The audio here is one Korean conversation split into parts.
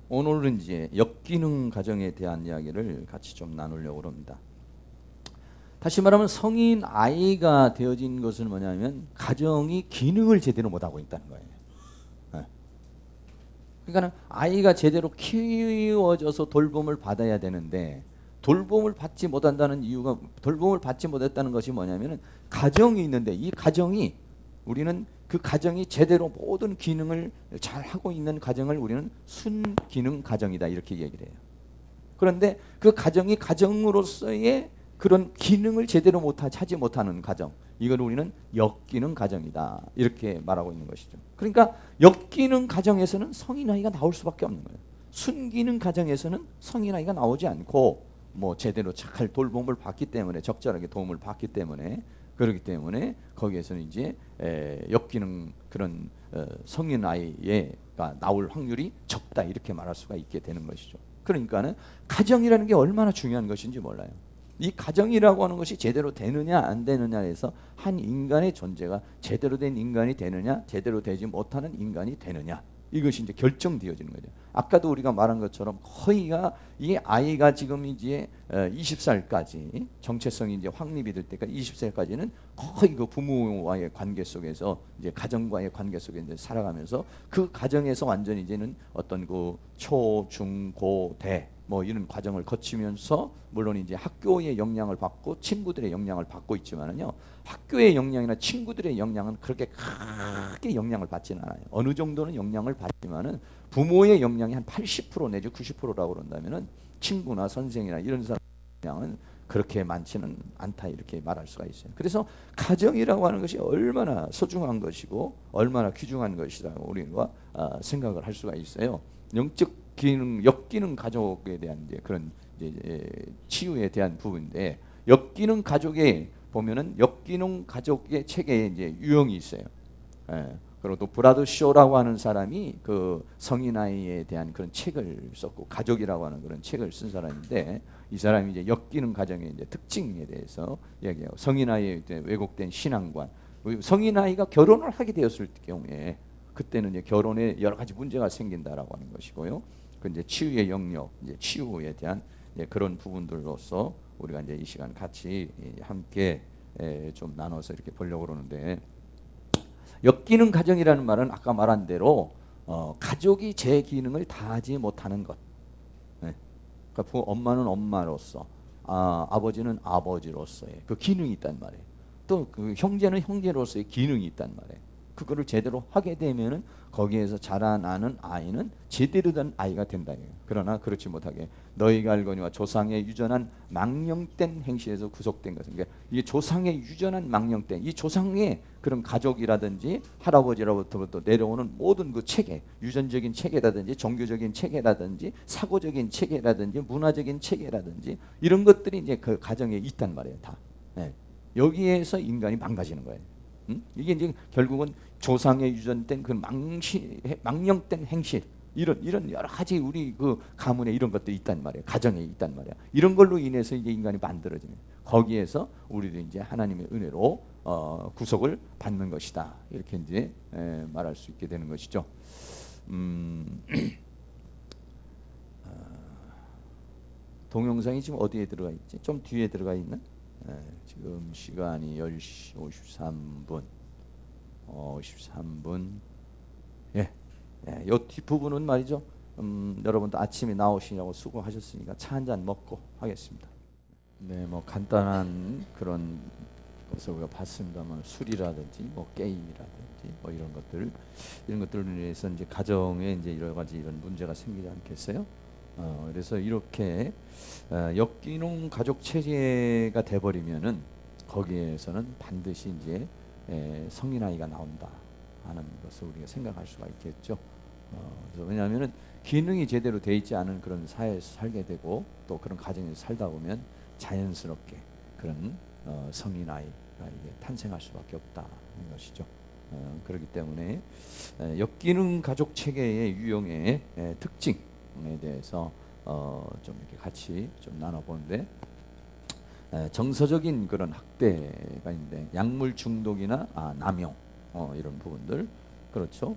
오늘은 이제 역기능 가정에 대한 이야기를 같이 좀 나누려고 합니다. 다시 말하면 성인 아이가 되어진 것은 뭐냐면 가정이 기능을 제대로 못하고 있다는 거예요. 네. 그러니까 아이가 제대로 키워져서 돌봄을 받아야 되는데 돌봄을 받지 못한다는 이유가, 돌봄을 받지 못했다는 것이 뭐냐면 가정이 있는데 이 가정이, 우리는 그 가정이 제대로 모든 기능을 잘 하고 있는 가정을 우리는 순기능 가정이다 이렇게 얘기를 해요. 그런데 그 가정이 가정으로서의 그런 기능을 제대로 하지 못하는 가정, 이걸 우리는 역기능 가정이다 이렇게 말하고 있는 것이죠. 그러니까 역기능 가정에서는 성인 아이가 나올 수밖에 없는 거예요. 순기능 가정에서는 성인 아이가 나오지 않고 제대로 잘 돌봄을 받기 때문에, 적절하게 도움을 받기 때문에, 그렇기 때문에 거기에서는 이제 역기능 그런 성인 아이가 나올 확률이 적다 이렇게 말할 수가 있게 되는 것이죠. 그러니까는 가정이라는 게 얼마나 중요한 것인지 몰라요. 이 가정이라고 하는 것이 제대로 되느냐 안 되느냐에서 한 인간의 존재가 제대로 된 인간이 되느냐, 제대로 되지 못하는 인간이 되느냐, 이것이 이제 결정되어지는 거죠. 아까도 우리가 말한 것처럼 거의가 이 아이가 지금 이제 20살까지 정체성이 이제 확립이 될 때까지 20살까지는 거의 그 부모와의 관계 속에서, 이제 가정과의 관계 속에 이제 살아가면서 그 가정에서 완전히 이제는 어떤 그 초, 중, 고, 대 이런 과정을 거치면서, 물론 이제 학교의 영향을 받고 친구들의 영향을 받고 있지만은요, 학교의 영향이나 친구들의 영향은 그렇게 크게 영향을 받지는 않아요. 어느 정도는 영향을 받지만은 부모의 영향이 한 80% 내지 90%라고 그런다면은 친구나 선생이나 이런 사람 영향은 그렇게 많지는 않다 이렇게 말할 수가 있어요. 그래서 가정이라고 하는 것이 얼마나 소중한 것이고 얼마나 귀중한 것이라고 우리가 생각을 할 수가 있어요. 영적 기능, 역기능 가족에 대한 이제 그런 이제 치유에 대한 부분인데, 역기능 가족에 보면은 역기능 가족의 책에 이제 유형이 있어요. 그리고 또 브라더 쇼라고 하는 사람이 그 성인 아이에 대한 그런 책을 썼고, 가족이라고 하는 그런 책을 쓴 사람인데, 이 사람이 이제 역기능 가정의 이제 특징에 대해서 이야기하고, 성인 아이에 대한 왜곡된 신앙관, 성인 아이가 결혼을 하게 되었을 경우에 그때는 이제 결혼에 여러 가지 문제가 생긴다라고 하는 것이고요. 그 이제 치유의 영역, 이제 치유에 대한 그런 부분들로서 우리가 이제 이 시간 같이 함께 좀 나눠서 이렇게 보려고 그러는데, 역기능 가정이라는 말은 아까 말한 대로 가족이 제 기능을 다하지 못하는 것. 그러니까 엄마는 엄마로서, 아버지는 아버지로서의 그 기능이 있단 말이에요. 또 그 형제는 형제로서의 기능이 있단 말이에요. 그거를 제대로 하게 되면은 거기에서 자라나는 아이는 제대로 된 아이가 된다. 그러나 그렇지 못하게 너희가 알거니와 조상의 유전한 망령된 행실에서 구속된 것은, 그러니까 이 조상의 유전한 망령된, 이 조상의 그런 가족이라든지 할아버지로부터 내려오는 모든 그 체계, 유전적인 체계라든지 종교적인 체계라든지 사고적인 체계라든지 문화적인 체계라든지 이런 것들이 이제 그 가정에 있단 말이에요. 다. 여기에서 인간이 망가지는 거예요. 이게 이제 결국은 조상의 유전된 그 망령된 행실, 이런 여러 가지 우리 그 가문에 이런 것들이 있단 말이에요. 가정에 있단 말이에요. 이런 걸로 인해서 이제 인간이 만들어지는, 거기에서 우리도 이제 하나님의 은혜로 구속을 받는 것이다. 이렇게 이제 말할 수 있게 되는 것이죠. 동영상이 지금 어디에 들어가 있지? 좀 뒤에 들어가 있나? 지금 시간이 10시 53분. 53분. 요 뒷부분은 말이죠. 여러분도 아침에 나오시냐고 수고하셨으니까 차 한잔 먹고 하겠습니다. 간단한 그런 것을 우리가 봤습니다만, 술이라든지 게임이라든지 이런 것들을 위해서 이제 가정에 이제 여러 가지 이런 문제가 생기지 않겠어요? 그래서 이렇게 역기능 가족 체제가 돼버리면은 거기에서는 반드시 이제 성인 아이가 나온다 하는 것을 우리가 생각할 수가 있겠죠. 그래서 왜냐하면은 기능이 제대로 돼 있지 않은 그런 사회에서 살게 되고, 또 그런 가정에서 살다 보면 자연스럽게 그런 성인 아이가 이게 탄생할 수밖에 없다는 것이죠. 그렇기 때문에 역기능 가족 체계의 유형의 특징에 대해서 좀 이렇게 같이 좀 나눠보는데, 정서적인 그런 학대가 있는데, 약물 중독이나 남용 이런 부분들, 그렇죠.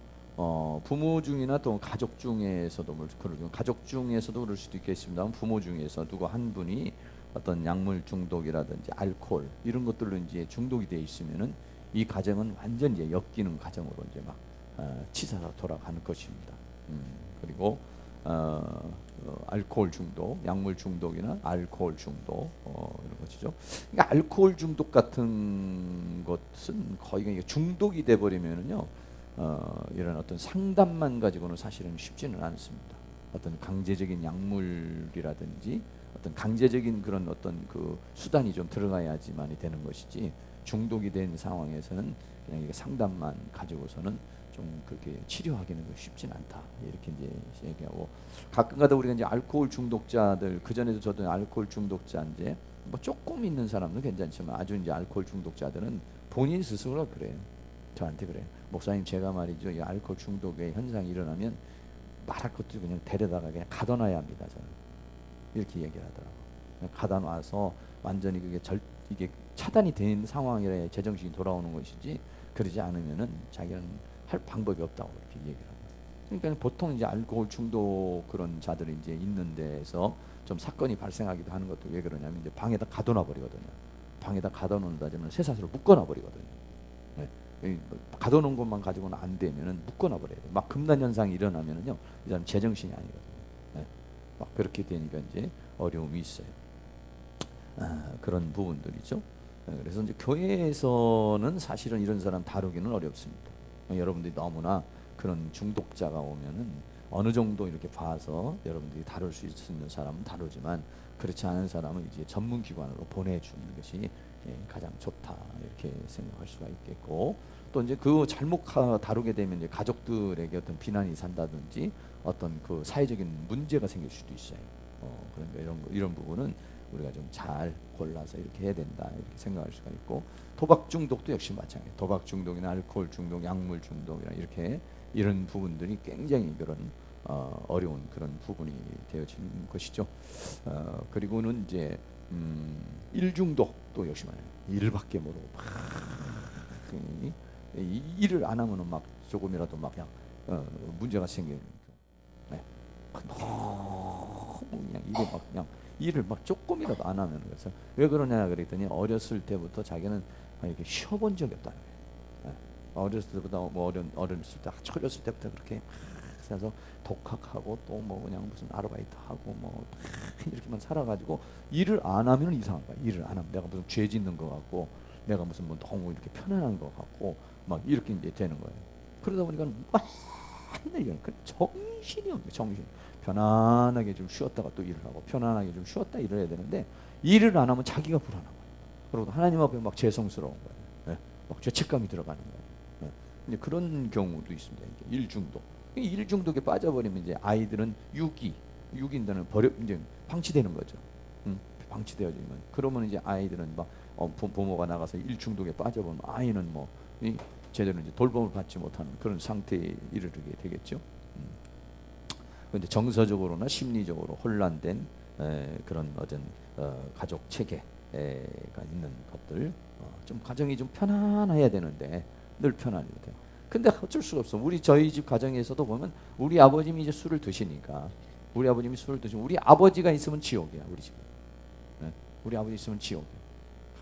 부모 중이나 또 가족 중에서도 가족 중에서도 그럴 수도 있겠습니다만 부모 중에서 누구 한 분이 어떤 약물 중독이라든지 알코올 이런 것들로 이제 중독이 돼 있으면은 이 가정은 완전 이제 역기능 가정으로 이제 막 치사가 돌아가는 것입니다. 그리고 알코올 중독, 약물 중독이나 알코올 중독 이런 것이죠. 그러니까 알코올 중독 같은 것은 거의 이게 중독이 돼 버리면은요. 이런 어떤 상담만 가지고는 사실은 쉽지는 않습니다. 어떤 강제적인 약물이라든지 어떤 강제적인 그런 어떤 그 수단이 좀 들어가야지만이 되는 것이지 중독이 된 상황에서는 그냥 이게 상담만 가지고서는 좀 그렇게 치료하기는 쉽진 않다 이렇게 이제 얘기하고 가끔가다 우리가 이제 알코올 중독자들 그 전에도 저도 알코올 중독자인데 뭐 조금 있는 사람은 괜찮지만 아주 이제 알코올 중독자들은 본인 스스로 그래요. 저한테 그래요. 목사님 제가 말이죠 이 알코올 중독의 현상이 일어나면 말할 것도 그냥 데려다가 그냥 가둬놔야 합니다. 저는 이렇게 얘기를 하더라고. 그냥 가둬놔서 완전히 이게 차단이 된 상황이라 제정신이 돌아오는 것이지 그러지 않으면은 자기는 할 방법이 없다고 이렇게 얘기를 합니다. 그러니까 보통 이제 알코올 중독 그런 자들이 이제 있는 데에서 좀 사건이 발생하기도 하는 것도 왜 그러냐면 이제 방에다 가둬놔 버리거든요. 방에다 가둬놓는다면 쇠사슬로 묶어놔 버리거든요. 네. 가둬놓은 것만 가지고는 안 되면은 묶어놔 버려야 돼. 막 금단 현상이 일어나면은요, 이 사람 제정신이 아니거든요. 네. 막 그렇게 되니까 이제 어려움이 있어요. 그런 부분들이죠. 그래서 이제 교회에서는 사실은 이런 사람 다루기는 어렵습니다. 여러분들이 너무나 그런 중독자가 오면은 어느 정도 이렇게 봐서 여러분들이 다룰 수 있는 사람은 다루지만 그렇지 않은 사람은 이제 전문 기관으로 보내주는 것이 가장 좋다 이렇게 생각할 수가 있겠고 또 이제 그 잘못 다루게 되면 이제 가족들에게 어떤 비난이 산다든지 어떤 그 사회적인 문제가 생길 수도 있어요. 그러니까 이런 부분은 우리가 좀 잘 골라서 이렇게 해야 된다 이렇게 생각할 수가 있고 도박 중독도 역시 마찬가지예요. 도박 중독이나 알코올 중독, 약물 중독이나 이렇게 이런 부분들이 굉장히 그런 어려운 그런 부분이 되어지는 것이죠. 그리고는 이제 일중독도 역시 말이에요. 일밖에 모르고 막 일을 안 하면은 막 조금이라도 막 그냥 문제가 생기는 네. 너무 그냥 이게 막 그냥 일을 막 조금이라도 안 하면 그래서 왜 그러냐 그랬더니 어렸을 때부터 자기는 이렇게 쉬어본 적이 없다는 거예요. 어렸을 때부터 뭐 어렸을 때 어렸을 때부터 그렇게 그래서 독학하고 또 뭐 그냥 무슨 아르바이트 하고 뭐 이렇게만 살아가지고 일을 안 하면 이상한 거야. 일을 안 하면 내가 무슨 죄 짓는 것 같고 내가 무슨 뭐 너무 이렇게 편안한 것 같고 막 이렇게 이제 되는 거예요. 그러다 보니까 맨날 그 정신이 없네. 정신. 편안하게 좀 쉬었다가 또 일을 하고 편안하게 좀 쉬었다 일을 해야 되는데 일을 안 하면 자기가 불안한 거예요. 그리고 하나님 앞에 막 죄송스러운 거예요. 막 죄책감이 들어가는 거예요. 이제 그런 경우도 있습니다. 이제 일중독. 일중독에 빠져버리면 이제 아이들은 유기인들은 이제 방치되는 거죠. 방치되어지면 그러면 이제 아이들은 막 부모가 나가서 일중독에 빠져보면 아이는 뭐 제대로 이제 돌봄을 받지 못하는 그런 상태에 이르게 되겠죠. 근데 정서적으로나 심리적으로 혼란된 그런 어떤 가족 체계가 있는 것들 좀 가정이 좀 편안해야 되는데 늘 편안해야 돼요. 근데 어쩔 수가 없어. 저희 집 가정에서도 보면 우리 아버님이 이제 술을 드시니까 우리 아버님이 술을 드시면 우리 아버지가 있으면 지옥이야 우리 집. 우리 아버지 있으면 지옥이야.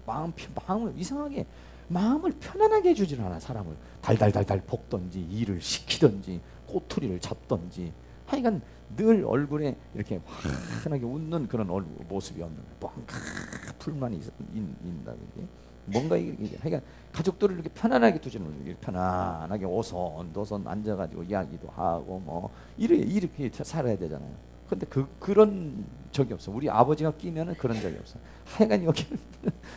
마음을 이상하게 마음을 편안하게 해주질 않아. 사람을 달달달달 볶던지 일을 시키던지 꼬투리를 잡던지 하여간 늘 얼굴에 이렇게 환하게 웃는 그런 모습이 없는 거야. 뭔가 불만이 있다든지 뭔가 이게 하여간 가족들을 이렇게 편안하게 두지는 이렇게 편안하게 오손도손 앉아가지고 이야기도 하고 뭐 이렇게 살아야 되잖아요. 근데 그런 적이 없어. 우리 아버지가 끼면은 그런 적이 없어. 하여간 여기는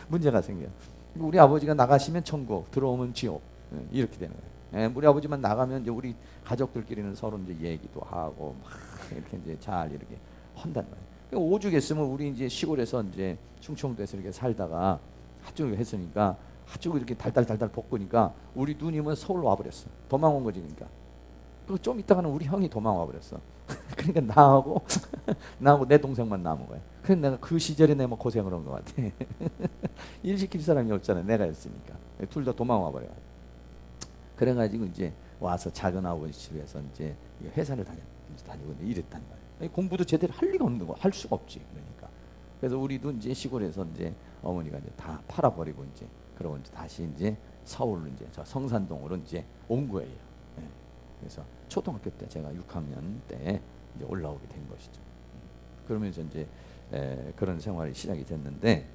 문제가 생겨요. 우리 아버지가 나가시면 천국, 들어오면 지옥 이렇게 되는 거예요. 우리 아버지만 나가면 이제 우리 가족들끼리는 서로 이제 얘기도 하고 막 이렇게 이제 잘 이렇게 한단 말이에요. 오죽했으면 우리 이제 시골에서 이제 충청도에서 이렇게 살다가 하쪽 했으니까 하쪽 이렇게 달달달달 볶으니까 우리 누님은 서울로 와버렸어. 도망온 거지 그러니까. 그리고 좀 있다가는 우리 형이 도망와 버렸어. 그러니까 나하고 내 동생만 남은 거야. 그래서 내가 그 시절에 내가 고생을 한 것 같아. 일 시킬 사람이 없잖아. 내가 했으니까. 둘 다 도망와 버려. 그래가지고 이제 와서 작은 아버지 집에서 이제 회사를 다니고 이랬단 말이에요. 공부도 제대로 할 리가 없는 거, 할 수가 없지. 그러니까. 그래서 우리도 이제 시골에서 이제 어머니가 이제 다 팔아버리고 이제 그러고 이제 다시 이제 서울로 이제 저 성산동으로 이제 온 거예요. 예. 그래서 초등학교 때 제가 6학년 때 이제 올라오게 된 것이죠. 그러면서 이제 그런 생활이 시작이 됐는데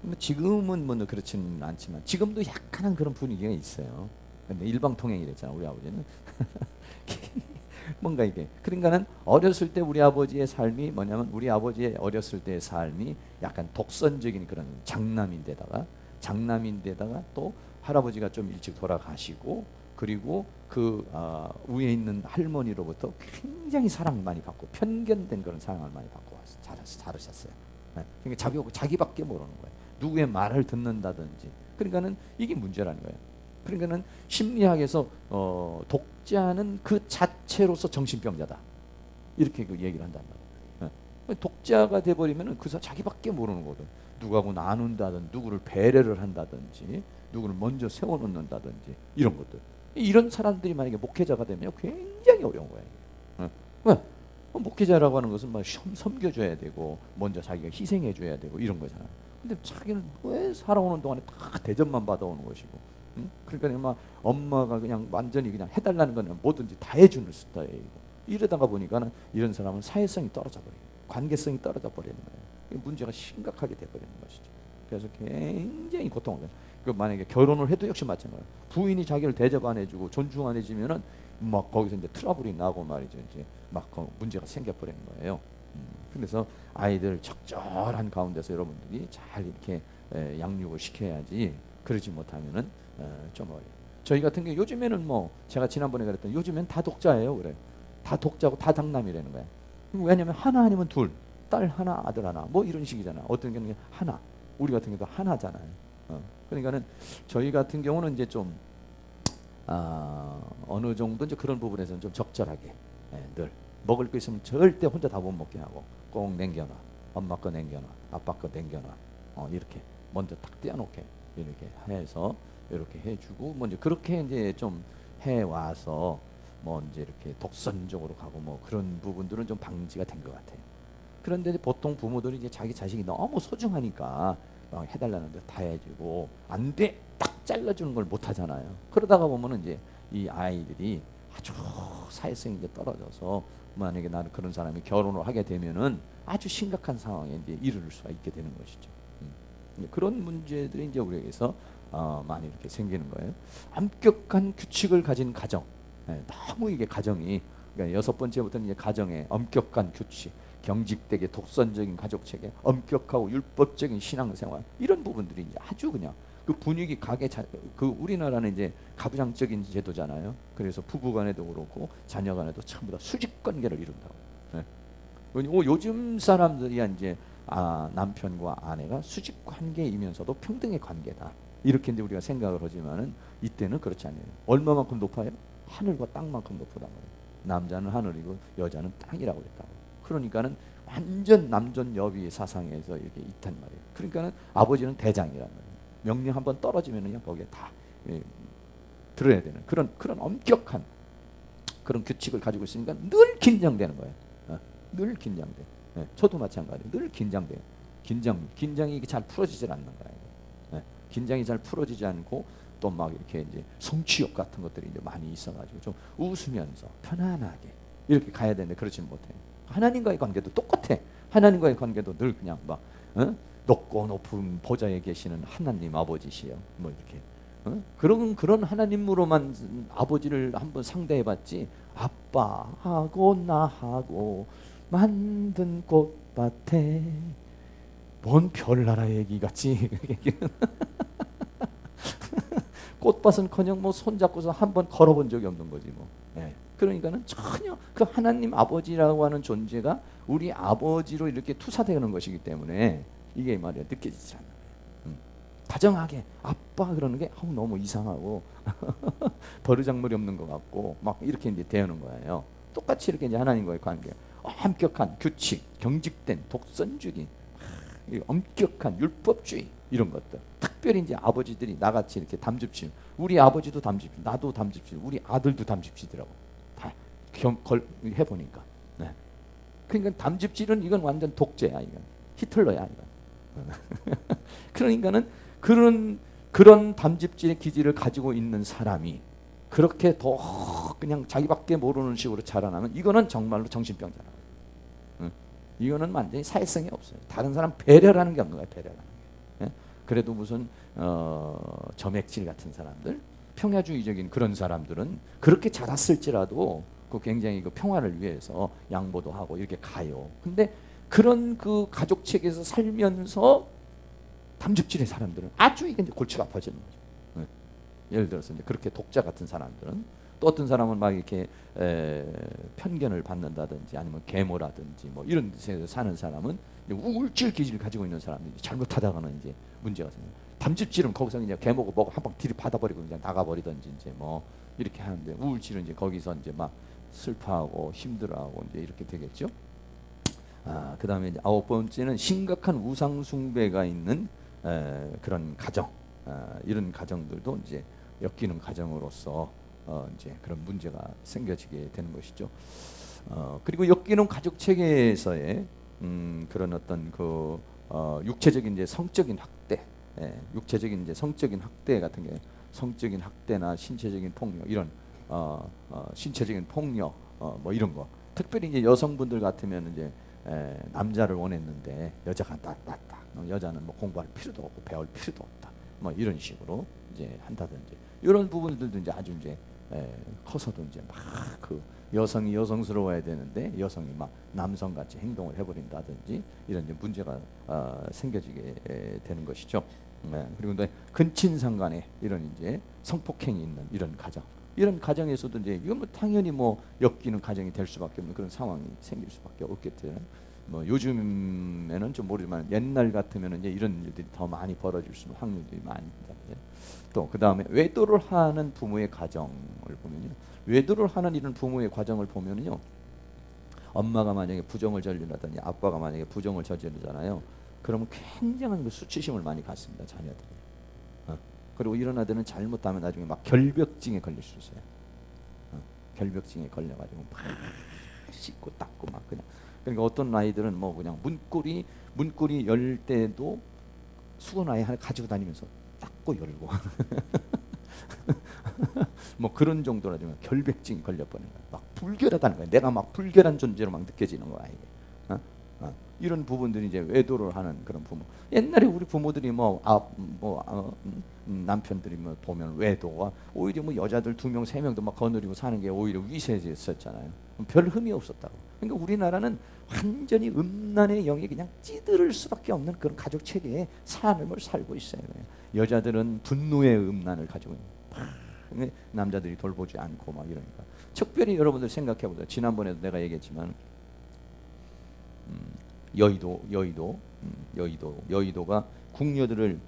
뭐 지금은 뭐 그렇지는 않지만 지금도 약간은 그런 분위기가 있어요. 근데 일방통행이랬잖아 우리 아버지는. 뭔가 이게 그러니까는 어렸을 때 우리 아버지의 삶이 뭐냐면 우리 아버지의 어렸을 때의 삶이 약간 독선적인 그런 장남인데다가 또 할아버지가 좀 일찍 돌아가시고 그리고 그 위에 있는 할머니로부터 굉장히 사랑을 많이 받고 편견된 그런 사랑을 많이 받고 자라셨어요. 그러니까 자기밖에 모르는 거예요. 누구의 말을 듣는다든지. 그러니까는 이게 문제라는 거예요. 그러니까는 심리학에서 독자는 그 자체로서 정신병자다. 이렇게 그 얘기를 한단 말이에요. 독자가 돼버리면은 그 사람 자기밖에 모르는 거거든. 누구하고 나눈다든지, 누구를 배려를 한다든지, 누구를 먼저 세워놓는다든지 이런 것들. 이런 사람들이 만약에 목회자가 되면 굉장히 어려운 거예요. 왜? 목회자라고 하는 것은 막 섬겨줘야 되고, 먼저 자기가 희생해줘야 되고 이런 거잖아요. 근데 자기는 왜 살아오는 동안에 다 대접만 받아오는 것이고, 그러니까 막 엄마가 그냥 완전히 그냥 해달라는 거는 뭐든지 다 해주는 스타일이고, 이러다가 보니까는 이런 사람은 사회성이 떨어져 버려요. 관계성이 떨어져 버리는 거예요. 문제가 심각하게 돼버리는 것이죠. 그래서 굉장히 고통을 받아요. 만약에 결혼을 해도 역시 마찬가지예요. 부인이 자기를 대접 안 해주고 존중 안 해주면은 막 거기서 이제 트러블이 나고 말이죠. 이제 막 문제가 생겨버리는 거예요. 그래서 아이들 적절한 가운데서 여러분들이 잘 이렇게 양육을 시켜야지. 그러지 못하면은 좀 어려워요. 저희 같은 경우 요즘에는 뭐 제가 지난번에 그랬던 요즘엔 다 독자예요. 그래. 다 독자고 다 장남이라는 거야. 왜냐면 하나 아니면 둘, 딸 하나, 아들 하나, 뭐 이런 식이잖아. 어떤 경우는 하나, 우리 같은 경우도 하나잖아요. 그러니까는 저희 같은 경우는 이제 좀 어느 정도 이제 그런 부분에서는 좀 적절하게 늘 먹을 거 있으면 절대 혼자 다 못 먹게 하고 꼭 남겨놔. 엄마 거 남겨놔, 아빠 거 남겨놔. 이렇게 먼저 딱 떼어놓게 이렇게 해서 이렇게 해주고 뭐 이제 그렇게 이제 좀 해와서 뭐 이제 이렇게 독선적으로 가고 뭐 그런 부분들은 좀 방지가 된 것 같아요. 그런데 보통 부모들이 이제 자기 자식이 너무 소중하니까 해달라는데 다 해주고 안 돼 딱 잘라주는 걸 못 하잖아요. 그러다가 보면은 이제 이 아이들이 아주 사회성이 이제 떨어져서 만약에 나는 그런 사람이 결혼을 하게 되면은 아주 심각한 상황에 이제 이르를 수가 있게 되는 것이죠. 그런 문제들이 이제 우리에게서 많이 이렇게 생기는 거예요. 엄격한 규칙을 가진 가정. 너무 이게 가정이 그러니까 6번째부터는 이제 가정의 엄격한 규칙. 경직되게 독선적인 가족 체계, 엄격하고 율법적인 신앙생활 이런 부분들이 이제 아주 그냥 그 분위기 그 우리나라는 이제 가부장적인 제도잖아요. 그래서 부부간에도 그렇고 자녀간에도 전부 다 수직 관계를 이룬다고. 요즘 사람들이야 이제 남편과 아내가 수직 관계이면서도 평등의 관계다. 이렇게 이제 우리가 생각을 하지만은 이때는 그렇지 않아요. 얼마만큼 높아요? 하늘과 땅만큼 높다 말이에요. 남자는 하늘이고 여자는 땅이라고 했다고. 그러니까는 완전 남존 여비 사상에서 이렇게 있단 말이에요. 그러니까는 아버지는 대장이란 말이에요. 명령 한번 떨어지면은 그냥 거기에 다 들어야 되는 그런 엄격한 그런 규칙을 가지고 있으니까 늘 긴장되는 거예요. 늘 긴장돼. 저도 마찬가지예요. 늘 긴장돼요. 긴장이 잘 풀어지질 않는 거예요. 긴장이 잘 풀어지지 않고 또 막 이렇게 이제 성취욕 같은 것들이 이제 많이 있어가지고 좀 웃으면서 편안하게 이렇게 가야 되는데 그렇지는 못해요. 하나님과의 관계도 똑같아. 하나님과의 관계도 늘 그냥 막 높고 높은 보좌에 계시는 하나님 아버지시여. 뭐 이렇게 그런 하나님으로만 아버지를 한번 상대해봤지. 아빠하고 나하고 만든 꽃밭에 뭔 별나라 얘기 같지. 꽃밭은커녕 뭐 손잡고서 한번 걸어본 적이 없는 거지 뭐. 그러니까는 전혀 그 하나님 아버지라고 하는 존재가 우리 아버지로 이렇게 투사되는 것이기 때문에 이게 말이야 느껴지지 않는 거예요. 다정하게 아빠 그러는 게 너무 이상하고 버르장머리 없는 것 같고 막 이렇게 이제 대하는 거예요. 똑같이 이렇게 이제 하나님과의 관계, 엄격한 규칙, 경직된 독선주의 이 엄격한 율법주의 이런 것들. 특별히 이제 아버지들이 나같이 이렇게 담즙질, 우리 아버지도 담즙질, 나도 담즙질, 우리 아들도 담즙질이라고 다 해보니까. 네. 그러니까 담즙질은 이건 완전 독재야, 이건 히틀러야, 이건. 그러니까는 그런 담즙질의 기질을 가지고 있는 사람이 그렇게 더 그냥 자기밖에 모르는 식으로 자라나면 이거는 정말로 정신병자라. 이거는 완전히 사회성이 없어요. 다른 사람 배려라는 게 없는 거야, 배려라는 게. 예? 그래도 무슨 점액질 같은 사람들, 평화주의적인 그런 사람들은 그렇게 자랐을지라도 그 굉장히 그 평화를 위해서 양보도 하고 이렇게 가요. 근데 그런 그 가족 체계에서 살면서 담즙질의 사람들은 아주 이게 이제 골치가 아파지는 거죠. 예. 예를 들어서 이제 그렇게 독자 같은 사람들은, 또 어떤 사람은 막 이렇게 편견을 받는다든지 아니면 계모라든지 뭐 이런 데서 사는 사람은 우울증 기질을 가지고 있는 사람들이 잘못하다가는 이제 문제가 생겨요. 담즙질은 거기서 그냥 계모고 뭐고 한 방 들이받아버리고 그냥 나가버리든지 이제 뭐 이렇게 하는데, 우울질은 이제 거기서 이제 막 슬퍼하고 힘들어하고 이제 이렇게 되겠죠. 그 다음에 이제 9번째는 심각한 우상 숭배가 있는 그런 가정, 이런 가정들도 이제 엮이는 가정으로서 이제 그런 문제가 생겨지게 되는 것이죠. 그리고 엮이는 가족 체계에서의 그런 어떤 그 육체적인 이제 성적인 학대, 육체적인 이제 성적인 학대 같은 게, 성적인 학대나 신체적인 폭력, 이런 신체적인 폭력 뭐 이런 거, 특별히 이제 여성분들 같으면 이제 남자를 원했는데 여자가 낫다, 여자는 뭐 공부할 필요도 없고 배울 필요도 없다, 뭐 이런 식으로 이제 한다든지, 이런 부분들도 이제 아주 이제 커서도 이제 막 그 여성이 여성스러워야 되는데 여성이 막 남성같이 행동을 해버린다든지 이런 이제 문제가 생겨지게 되는 것이죠. 그리고 또 근친상간에 이런 이제 성폭행이 있는 이런 가정, 이런 가정에서도 이제 이건 뭐 당연히 뭐 엮이는 가정이 될 수밖에 없는 그런 상황이 생길 수밖에 없겠죠. 뭐 요즘에는 좀 모르지만 옛날 같으면 이제 이런 일들이 더 많이 벌어질 수 있는 확률이 많이 있다. 또 그 다음에 외도를 하는 부모의 가정을 보면요, 외도를 하는 이런 부모의 과정을 보면요, 엄마가 만약에 부정을 저지르다니 아빠가 만약에 부정을 저지르잖아요. 그러면 굉장한 그 수치심을 많이 갖습니다, 자녀들이. 그리고 이런 아들은 잘못하면 나중에 막 결벽증에 걸릴 수 있어요. 결벽증에 걸려가지고 막 씻고 닦고 막 그냥. 그러니까 어떤 아이들은 뭐 그냥 문고리 열 때도 수건아이 하나 가지고 다니면서 닦고 열고 뭐 그런 정도라 좀 결백증이 걸려버리는 거야. 막 불결하다는 거야. 내가 막 불결한 존재로 막 느껴지는 거야, 이게. 이런 부분들이 이제 외도를 하는 그런 부모. 옛날에 우리 부모들이 남편들이 뭐 보면 외도가 오히려 뭐 여자들 2명 3명도 막 거느리고 사는 게 오히려 위세였었잖아요. 별 흠이 없었다고. 그러니까 우리나라는 완전히 음란의 영에 그냥 찌들을 수밖에 없는 그런 가족 체계의 삶을 살고 있어요. 여자들은 분노의 음란을 가지고 있는, 남자들이 돌보지 않고 막 이러니까. 특별히 여러분들 생각해 보세요. 지난번에도 내가 얘기했지만 여의도가 궁녀들을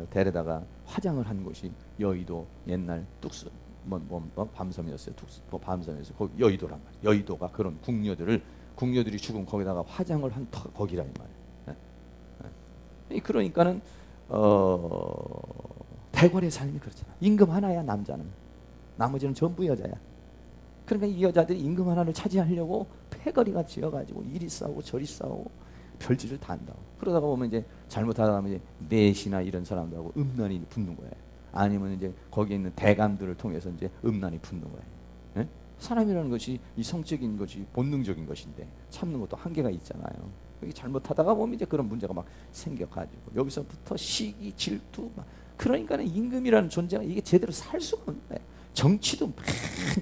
데려다가 화장을 한 곳이 여의도 옛날 뚝스 밤섬이었어요. 밤섬에서 거기 여의도란 말이에요. 여의도가 그런 궁녀들이 죽은 거기다가 화장을 한 거기란 말이에요. 그러니까는 대궐의 삶이 그렇잖아. 임금 하나야, 남자는. 나머지는 전부 여자야. 그러니까 이 여자들이 임금 하나를 차지하려고 패거리가 지어가지고 이리 싸우고 저리 싸우고 별짓을 다 한다고. 그러다가 보면 이제 잘못하다 보면 이제 넷이나 이런 사람들하고 음란이 붙는 거예요. 아니면 이제 거기에 있는 대감들을 통해서 이제 음란이 붙는 거예요. 예? 사람이라는 것이 이 성적인 것이 본능적인 것인데 참는 것도 한계가 있잖아요. 여기 잘못하다가 보면 이제 그런 문제가 막 생겨가지고 여기서부터 시기, 질투, 막 그러니까는 임금이라는 존재가 이게 제대로 살 수가 없는 거예요. 정치도 막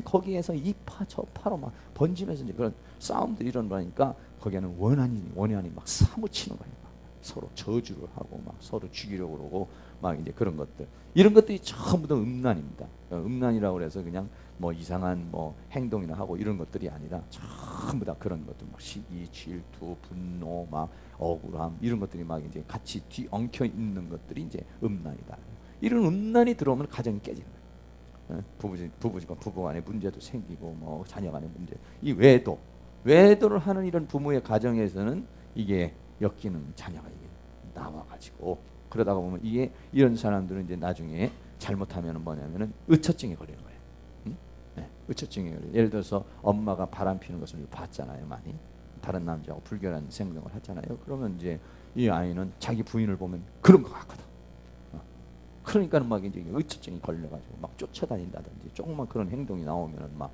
거기에서 이파 저파로 막 번지면서 이제 그런 싸움들이 일어나니까 거기에는 원한이 막 사무치는 거예요. 막 서로 저주를 하고 막 서로 죽이려고 그러고 막 이제 그런 것들, 이런 것들이 전부 다 음란입니다. 음란이라고 그래서 그냥 뭐 이상한 뭐 행동이나 하고 이런 것들이 아니라 전부 다 그런 것들, 막 시기, 질투, 분노, 막 억울함, 이런 것들이 막 이제 같이 뒤엉켜 있는 것들이 이제 음란이다. 이런 음란이 들어오면 가정이 깨지는 거예요. 부부 간의 문제도 생기고 뭐 자녀 간의 문제, 이 외도를 하는 이런 부모의 가정에서는 이게 엮이는 자녀가 이게 나와가지고 그러다가 보면 이게 이런 사람들은 이제 나중에 잘못하면 뭐냐면은 의처증에 걸리는 거예요. 응? 네, 의처증에 걸려. 예를 들어서 엄마가 바람 피는 것을 봤잖아요, 많이. 다른 남자하고 불결한 생명을 하잖아요. 그러면 이제 이 아이는 자기 부인을 보면 그런 것 같거든. 그러니까는 막 이제 의처증이 걸려가지고 막 쫓아다닌다든지 조금만 그런 행동이 나오면은 막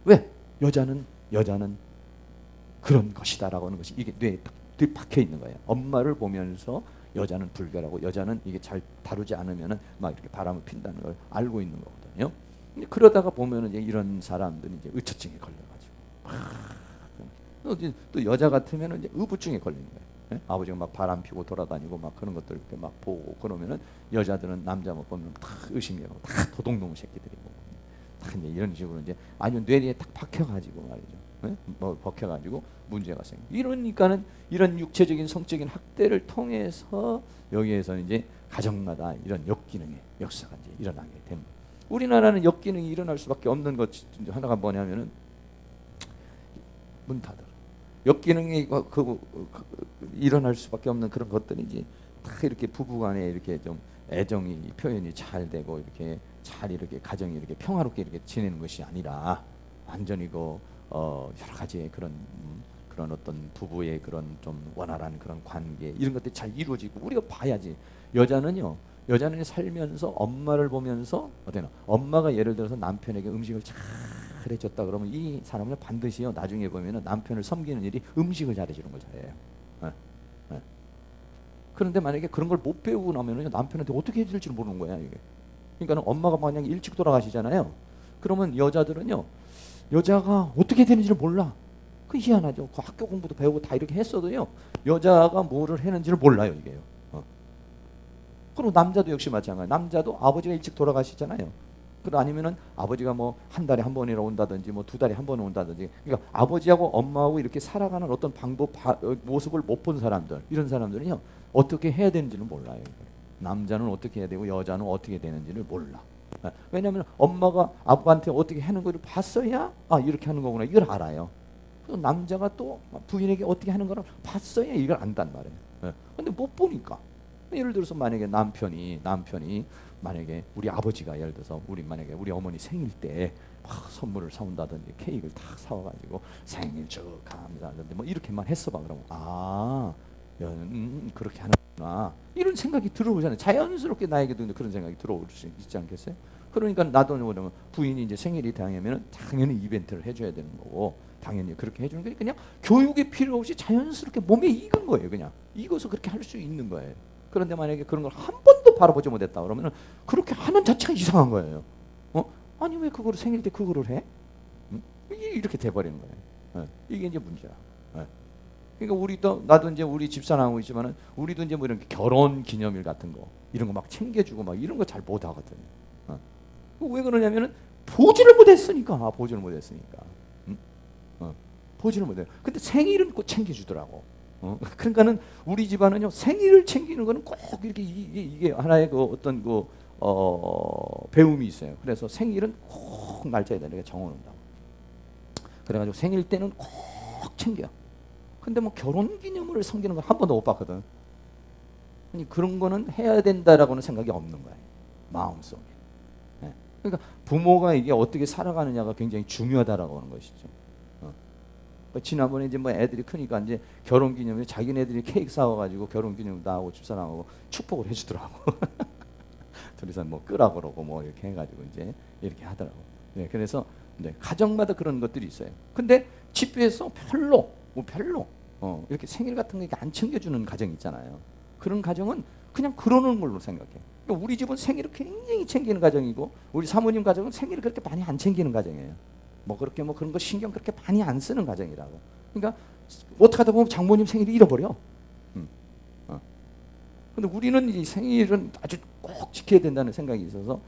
왜 여자는 그런 것이다라고 하는 것이 이게 뇌에 딱 박혀 있는 거예요. 엄마를 보면서 여자는 불결하고 여자는 이게 잘 다루지 않으면은 막 이렇게 바람을 핀다는 걸 알고 있는 거거든요. 근데 그러다가 보면은 이제 이런 사람들이 이제 의처증에 걸려가지고 또 여자 같으면은 이제 의부증에 걸리는 거예요. 예? 아버지가 막 바람 피고 돌아다니고 막 그런 것들 이렇게 막 보고 그러면은 여자들은 남자 못 보면 다 의심해요. 다 도둑놈 새끼들이고 다 이제 이런 식으로 이제 아니면 뇌리에 딱 박혀가지고 말이죠. 예? 뭐 박혀가지고 문제가 생겨. 이러니까는 이런 육체적인 성적인 학대를 통해서 여기에서 이제 가정마다 이런 역기능의 역사가 이제 일어나게 됩니다. 우리나라는 역기능이 일어날 수밖에 없는 것 하나가 뭐냐면은 문 닫아. 역기능이 일어날 수밖에 없는 그런 것들이 이제 다 이렇게 부부간에 이렇게 좀 애정이 표현이 잘 되고 이렇게 잘 이렇게 가정이 이렇게 평화롭게 이렇게 지내는 것이 아니라 완전히 여러 가지의 그런 어떤 부부의 그런 좀 원활한 그런 관계 이런 것들이 잘 이루어지고 우리가 봐야지. 여자는 살면서 엄마를 보면서 어때나 엄마가 예를 들어서 남편에게 음식을 잘 해줬다 그러면 이 사람은 반드시요 나중에 보면은 남편을 섬기는 일이 음식을 잘해주는 걸 잘해요. 그런데 만약에 그런 걸 못 배우고 나면은 남편한테 어떻게 해줄지 모르는 거야 이게. 그러니까는 엄마가 만약에 일찍 돌아가시잖아요. 그러면 여자들은요 여자가 어떻게 되는지를 몰라. 그 희한하죠. 그 학교 공부도 배우고 다 이렇게 했어도요 여자가 뭐를 했는지를 몰라요 이게요. 그리고 남자도 역시 마찬가지. 남자도 아버지가 일찍 돌아가시잖아요. 그 아니면은 아버지가 뭐 한 달에 한 번이나 온다든지 뭐 두 달에 한 번 온다든지. 그러니까 아버지하고 엄마하고 이렇게 살아가는 어떤 방법 모습을 못 본 사람들 이런 사람들은요 어떻게 해야 되는지는 몰라요. 남자는 어떻게 해야 되고 여자는 어떻게 되는지를 몰라. 왜냐하면 엄마가 아빠한테 어떻게 하는 걸 봤어야 이렇게 하는 거구나 이걸 알아요. 또 남자가 또 부인에게 어떻게 하는 거를 봤어야 이걸 안단 말이에요. 근데 못 보니까. 예를 들어서 만약에 남편이 만약에 우리 아버지가 예를 들어서 만약에 우리 어머니 생일 때 막 선물을 사온다든지 케이크를 딱 사와가지고 생일 축하합니다든지 뭐 이렇게만 했어 봐 그러면 그렇게 하는구나 이런 생각이 들어오잖아요. 자연스럽게 나에게도 그런 생각이 들어올 수 있지 않겠어요? 그러니까 나도 뭐냐면 부인이 이제 생일이 당하면은 당연히 이벤트를 해줘야 되는 거고 당연히 그렇게 해주는 게 그냥 교육이 필요 없이 자연스럽게 몸에 익은 거예요. 그냥 익어서 그렇게 할 수 있는 거예요. 그런데 만약에 그런 걸 한 번도 바라보지 못했다 그러면은 그렇게 하는 자체가 이상한 거예요. 아니 왜 그거를 생일 때 그거를 해? 이렇게 돼버리는 거예요. 이게 이제 문제야. 그러니까 나도 이제 우리 집사람하고 있지만은 우리도 이제 뭐 이런 결혼 기념일 같은 거 이런 거 막 챙겨주고 막 이런 거 잘 못하거든요. 왜 그러냐면은 보지를 못했으니까. 보지를 못해요. 근데 생일은 꼭 챙겨주더라고. 그러니까는 우리 집안은요 생일을 챙기는 거는 꼭 이렇게 이게 하나의 어떤 배움이 있어요. 그래서 생일은 꼭 날짜에 내가 정해놓는다고. 그래가지고 생일 때는 꼭 챙겨. 근데 뭐 결혼기념일을 섬기는 건 한 번도 못 봤거든. 아니 그런 거는 해야 된다라고는 생각이 없는 거예요. 마음속에. 그러니까 부모가 이게 어떻게 살아가느냐가 굉장히 중요하다라고 하는 것이죠. 지난번에 이제 뭐 애들이 크니까 이제 결혼기념일 자기네들이 케이크 사와가지고 결혼기념일 나하고 집사람하고 축복을 해주더라고. 둘이서 뭐 끄라 그러고 뭐 이렇게 해가지고 이제 이렇게 하더라고. 그래서 가정마다 그런 것들이 있어요. 근데 집에서 별로 이렇게 생일 같은 거 안 챙겨주는 가정 있잖아요. 그런 가정은 그냥 그러는 걸로 생각해. 그러니까 우리 집은 생일을 굉장히 챙기는 가정이고 우리 사모님 가정은 생일을 그렇게 많이 안 챙기는 가정이에요. 뭐 그렇게 뭐 그런 거 신경 그렇게 많이 안 쓰는 가정이라고. 그러니까 어떻게 하다 보면 장모님 생일을 잃어버려. 근데 우리는 이 생일은 아주 꼭 지켜야 된다는 생각이 있어서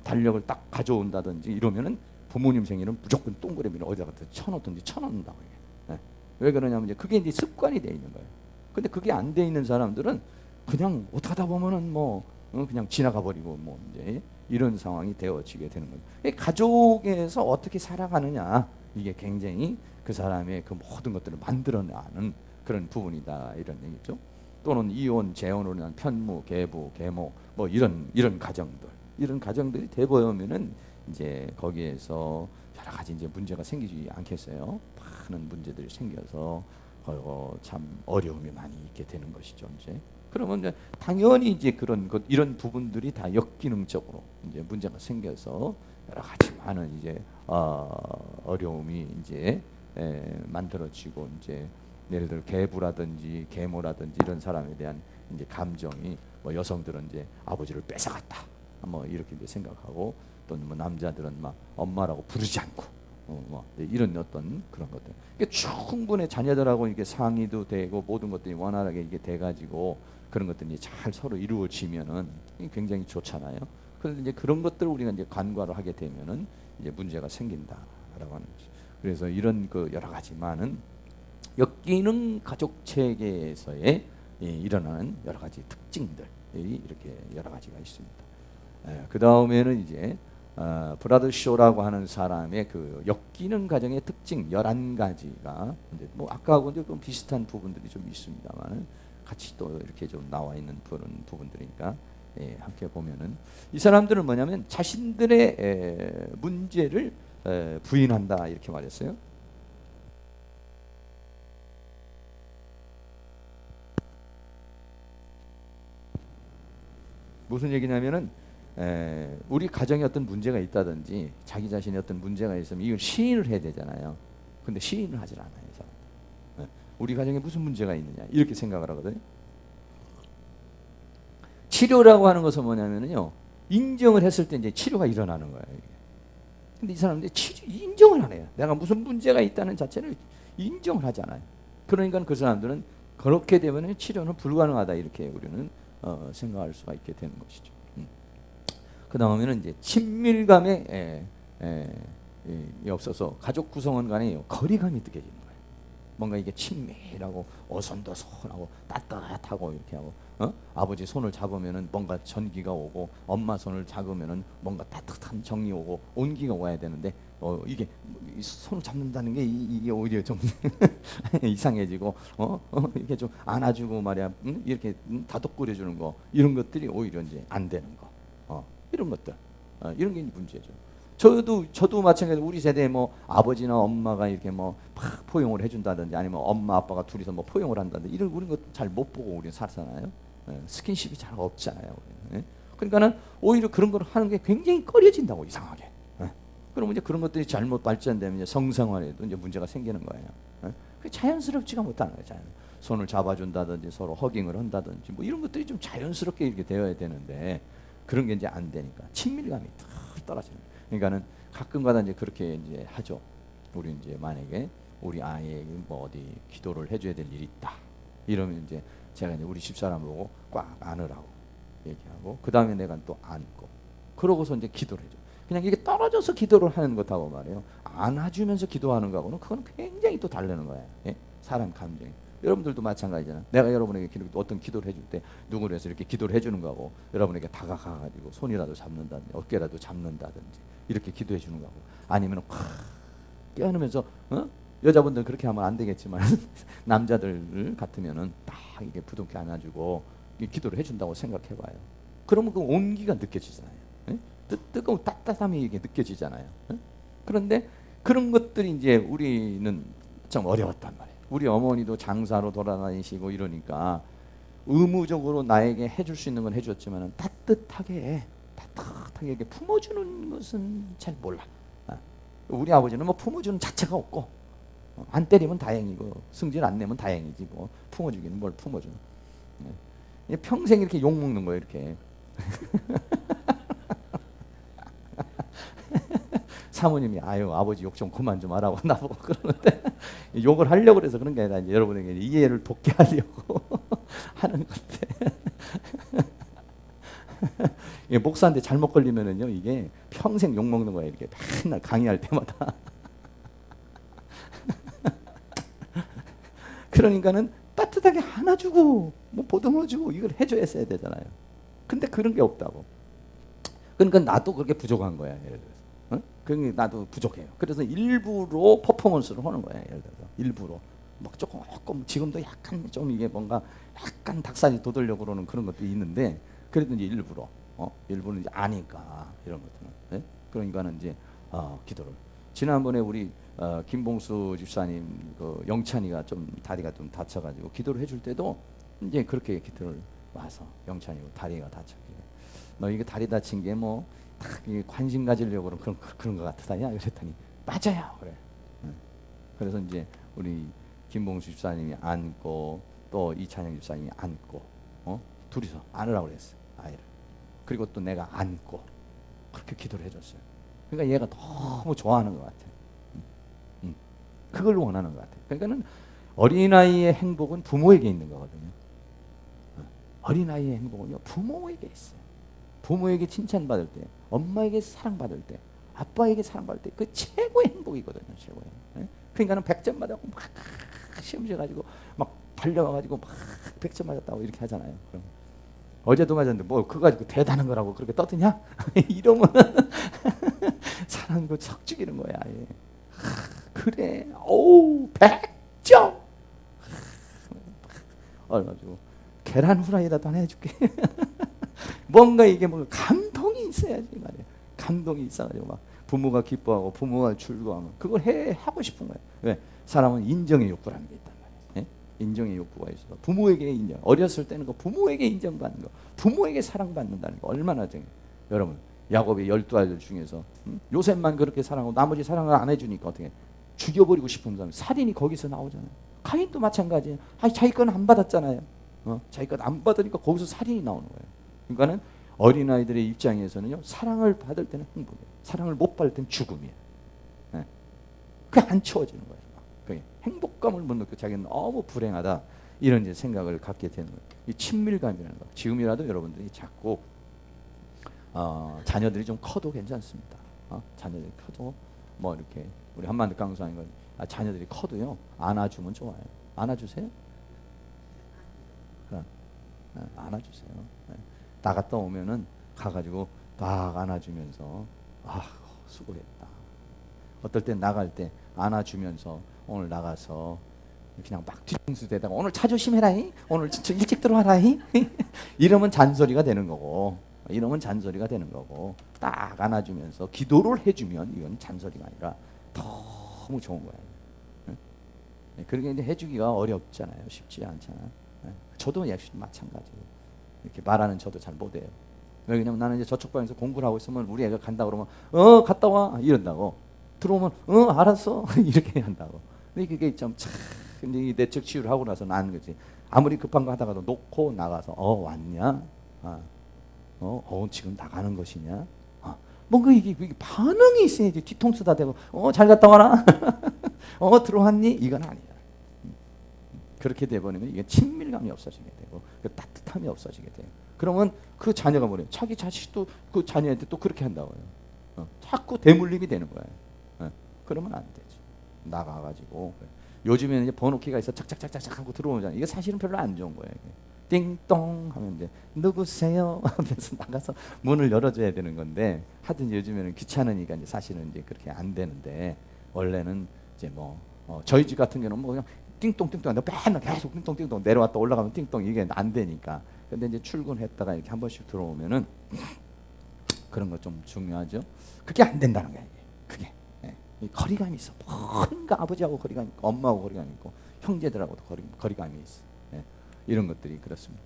달력을 딱 가져온다든지 이러면은 부모님 생일은 무조건 동그라미를 어디다가 쳐놓든지 쳐놓는다고 해요. 왜 그러냐면 이제 그게 이제 습관이 돼 있는 거예요. 근데 그게 안 돼 있는 사람들은 그냥 어떻게 하다 보면은 뭐 그냥 지나가 버리고 뭐 이제 이런 상황이 되어지게 되는 거예요. 가족에서 어떻게 살아가느냐 이게 굉장히 그 사람의 그 모든 것들을 만들어내는 그런 부분이다 이런 얘기죠. 또는 이혼, 재혼으로 인한 편무, 계부, 계모 뭐 이런 가정들이 돼보면은 이제 거기에서 여러 가지 이제 문제가 생기지 않겠어요? 많은 문제들이 생겨서 참 어려움이 많이 있게 되는 것이죠. 이제 그러면 이제 당연히 이제 그런 것 이런 부분들이 다 역기능적으로 이제 문제가 생겨서 여러 가지 많은 이제 어려움이 이제 만들어지고 이제 예를 들어 계부라든지 계모라든지 이런 사람에 대한 이제 감정이 뭐 여성들은 이제 아버지를 뺏어갔다 뭐 이렇게 이제 생각하고 또는 뭐 남자들은 막 엄마라고 부르지 않고 뭐 이런 어떤 그런 것들. 이게 충분히 자녀들하고 이게 상의도 되고 모든 것들이 원활하게 이게 돼가지고 그런 것들이 잘 서로 이루어지면은 굉장히 좋잖아요. 그래서 이제 그런 것들을 우리가 이제 간과를 하게 되면은 이제 문제가 생긴다라고 하는 거죠. 그래서 이런 그 여러 가지 많은 역기능 가족 체계에서의 일어나는 여러 가지 특징들이 이렇게 여러 가지가 있습니다. 그 다음에는 이제 브라드쇼라고 하는 사람의 그 역기능 가정의 특징 11가지가 이제 뭐 아까하고 좀 비슷한 부분들이 좀 있습니다만 같이 또 이렇게 좀 나와 있는 그런 부분들이니까 함께 보면은 이 사람들은 뭐냐면 자신들의 문제를 부인한다 이렇게 말했어요. 무슨 얘기냐면은 우리 가정에 어떤 문제가 있다든지 자기 자신의 어떤 문제가 있으면 이걸 시인을 해야 되잖아요. 근데 시인을 하질 않아요. 우리 가정에 무슨 문제가 있느냐 이렇게 생각을 하거든요. 치료라고 하는 것은 뭐냐면요, 인정을 했을 때 이제 치료가 일어나는 거예요. 근데 이 사람들이 인정을 안 해요. 내가 무슨 문제가 있다는 자체를 인정을 하지 않아요. 그러니까 그 사람들은 그렇게 되면 치료는 불가능하다 이렇게 우리는 생각할 수가 있게 되는 것이죠. 그 다음에는 이제 친밀감에 없어서 가족 구성원 간에 거리감이 느껴지는 거예요. 뭔가 이게 친밀하고 오손도손하고 따뜻하고 이렇게 하고 아버지 손을 잡으면은 뭔가 전기가 오고 엄마 손을 잡으면은 뭔가 따뜻한 정이 오고 온기가 와야 되는데 이게 손을 잡는다는 게 이게 오히려 좀 이상해지고 이렇게 좀 안아주고 말이야 이렇게 다독거려주는 거 이런 것들이 오히려 이제 안 되는 거 이런 것들 이런 게 문제죠. 저도 마찬가지로 우리 세대에 뭐 아버지나 엄마가 이렇게 뭐 막 포용을 해준다든지 아니면 엄마 아빠가 둘이서 뭐 포용을 한다든지 이런 우리는 잘 못 보고 우리는 살잖아요. 스킨십이 잘 없잖아요. 그러니까는 오히려 그런 걸 하는 게 굉장히 꺼려진다고 이상하게. 그러면 이제 그런 것들이 잘못 발전되면 이제 성생활에도 이제 문제가 생기는 거예요. 그게 자연스럽지가 못하는 거예요. 손을 잡아준다든지 서로 허깅을 한다든지 뭐 이런 것들이 좀 자연스럽게 이렇게 되어야 되는데 그런 게 이제 안 되니까 친밀감이 탁 떨어지는 거예요. 그러니까는 가끔가다 이제 그렇게 이제 하죠. 우리 이제 만약에 우리 아이에게 뭐 어디 기도를 해줘야 될 일이 있다. 이러면 이제 제가 이제 우리 집사람 보고 꽉 안으라고 얘기하고 그 다음에 내가 또 안고 그러고서 이제 기도를 해줘. 그냥 이게 떨어져서 기도를 하는 것하고 말이에요. 안아주면서 기도하는 거하고는 그건 굉장히 또 다르는 거예요. 예? 사람 감정이. 여러분들도 마찬가지잖아. 내가 여러분에게 어떤 기도를 해줄 때 누구를 해서 이렇게 기도를 해주는 거하고 여러분에게 다가가가지고 손이라도 잡는다든지 어깨라도 잡는다든지 이렇게 기도해 주는 거하고 아니면 확 껴안으면서 여자분들 그렇게 하면 안 되겠지만 남자들 같으면은 딱 이게 부둥켜 안아주고 기도를 해준다고 생각해봐요. 그러면 그 온기가 느껴지잖아요. 예? 뜨거운 따뜻함이 이게 느껴지잖아요. 예? 그런데 그런 것들이 이제 우리는 좀 어려웠단 말이에요. 우리 어머니도 장사로 돌아다니시고 이러니까 의무적으로 나에게 해줄 수 있는 건 해줬지만 따뜻하게 이렇게 품어주는 것은 잘 몰라. 우리 아버지는 뭐 품어주는 자체가 없고 안 때리면 다행이고 승질 안 내면 다행이지 뭐 품어주기는 뭘 품어주는. 평생 이렇게 욕 먹는 거예요 이렇게. 사모님이 아유 아버지 욕 좀 그만 좀 하라고 나보고 그러는데 욕을 하려고 그래서 그런 게 아니라 이제 여러분에게 이해를 돕게 하려고 하는 건데 이게 목사한테 잘못 걸리면은요 이게 평생 욕 먹는 거예요 이렇게 맨날 강의할 때마다. 그러니까는 따뜻하게 안아주고 뭐 보듬어주고 이걸 해줘야 되잖아요. 근데 그런 게 없다고. 그러니까 나도 그렇게 부족한 거야 예를 들어서. 그러니까 나도 부족해요. 그래서 일부러 퍼포먼스를 하는 거예요. 예를 들어서 일부러 막 조금 지금도 약간 좀 이게 뭔가 약간 닭살이 돋으려고 그러는 그런 것도 있는데 그래도 이제 일부는 이제 아니까 이런 것들은 네? 그러니까는 이제 기도를 지난번에 우리 김봉수 집사님 그 영찬이가 좀 다리가 좀 다쳐가지고 기도를 해줄 때도 이제 그렇게 기도를 와서 영찬이 다리가 다쳤길래 너 이게 다리 다친 게 뭐 딱 관심 가지려고 그런 것 같으다냐 그랬더니 맞아요 그래. 그래서 이제 우리 김봉수 집사님이 안고 또 이찬영 집사님이 안고 둘이서 안으라고 그랬어 아이를. 그리고 또 내가 안고 그렇게 기도를 해줬어요. 그러니까 얘가 너무 좋아하는 것 같아. 그걸 원하는 것 같아. 그러니까는 어린아이의 행복은 부모에게 있는 거거든요. 어린아이의 행복은요 부모에게 있어요. 부모에게 칭찬받을 때, 엄마에게 사랑받을 때, 아빠에게 사랑받을 때 그 최고의 행복이거든요. 최고의. 그러니까는 100점 받았고 막 시험 져가지고 막 달려와가지고 막 100점 맞았다고 이렇게 하잖아요. 그럼 어제도 맞았는데 뭐 그거 가지고 대단한 거라고 그렇게 떠드냐? 이러면 사랑도 척 죽이는 거야. 예. 그래, 오 100점. 얼마죠? 계란 후라이라도 하나 해줄게. 뭔가 이게 뭔가 감동이 있어야지 말이야. 감동이 있어가지고 막 부모가 기뻐하고 부모가 즐거워하면 그걸 하고 싶은 거예요. 왜? 사람은 인정의 욕구라는 게 있단 말이에요. 예? 인정의 욕구가 있어서 부모에게 인정. 어렸을 때는 그 부모에게 인정받는 거, 부모에게 사랑받는다는 거 얼마나 정해. 여러분 야곱의 12아들 중에서 요셉만 그렇게 사랑하고 나머지 사랑을 안 해주니까 어떻게 죽여버리고 싶은 사람 살인이 거기서 나오잖아요. 가인도 마찬가지예요. 자기 건 안 받았잖아요. 자기 건 안 받으니까 거기서 살인이 나오는 거예요. 그러니까는 어린아이들의 입장에서는요 사랑을 받을 때는 행복이에요. 사랑을 못 받을 때는 죽음이에요. 네. 그게 안 채워지는 거예요. 그게 행복감을 못 느끼고 자기는 너무 불행하다 이런 이제 생각을 갖게 되는 거예요. 이 친밀감이라는 거. 지금이라도 여러분들이 자꾸 자녀들이 좀 커도 괜찮습니다. 자녀들이 커도 뭐 이렇게 우리 한만득 강사님 자녀들이 커도요 안아주면 좋아요. 안아주세요. 안아주세요. 네. 나갔다 오면은 가가지고 딱 안아주면서 수고했다. 어떨 땐 나갈 때 안아주면서 오늘 나가서 그냥 막 뒤통수 대다가 오늘 차 조심해라잉. 오늘 일찍 들어와라잉. 이러면 잔소리가 되는 거고 딱 안아주면서 기도를 해주면 이건 잔소리가 아니라 너무 좋은 거예요. 네. 그렇게 이제 해주기가 어렵잖아요. 쉽지 않잖아요. 네. 저도 역시 마찬가지로 이렇게 말하는 저도 잘 못해요. 왜냐면 나는 이제 저쪽 방에서 공부를 하고 있으면 우리 애가 간다 그러면 갔다 와 이런다고 들어오면 알았어 이렇게 한다고. 근데 그게 좀 근데 이 내적 치유를 하고 나서 나는 거지. 아무리 급한 거 하다가도 놓고 나가서 왔냐? 지금 나가는 것이냐? 뭔가 이게 반응이 있어야지. 뒤통수 다 대고 잘 갔다 와라. 들어왔니? 이건 아니야. 그렇게 돼버리면 이게 친밀감이 없어지게 되고 그 따뜻함이 없어지게 돼요. 그러면 그 자녀가 뭐래요? 자기 자식도 그 자녀한테 또 그렇게 한다고요. 자꾸 대물림이 되는 거예요. 그러면 안 되죠. 나가가지고 요즘에는 이제 번호키가 있어 착착착착 하고 들어오잖아요. 이게 사실은 별로 안 좋은 거예요. 띵동 하면 이제 누구세요? 하면서 나가서 문을 열어줘야 되는 건데 하여튼 요즘에는 귀찮으니까 이제 사실은 이제 그렇게 안 되는데 원래는 이제 뭐 저희 집 같은 경우는 뭐 그냥 띵동띵동 맨날 계속 띵동띵동 내려왔다 올라가면 띵동 이게 안 되니까. 근데 이제 출근했다가 이렇게 한 번씩 들어오면은 그런 거 좀 중요하죠. 그게 안 된다는 거예요. 그게 이 거리감이 있어. 뭔가 아버지하고 거리감이 있고 엄마하고 거리감이 있고 형제들하고도 거리감이 있어. 이런 것들이 그렇습니다.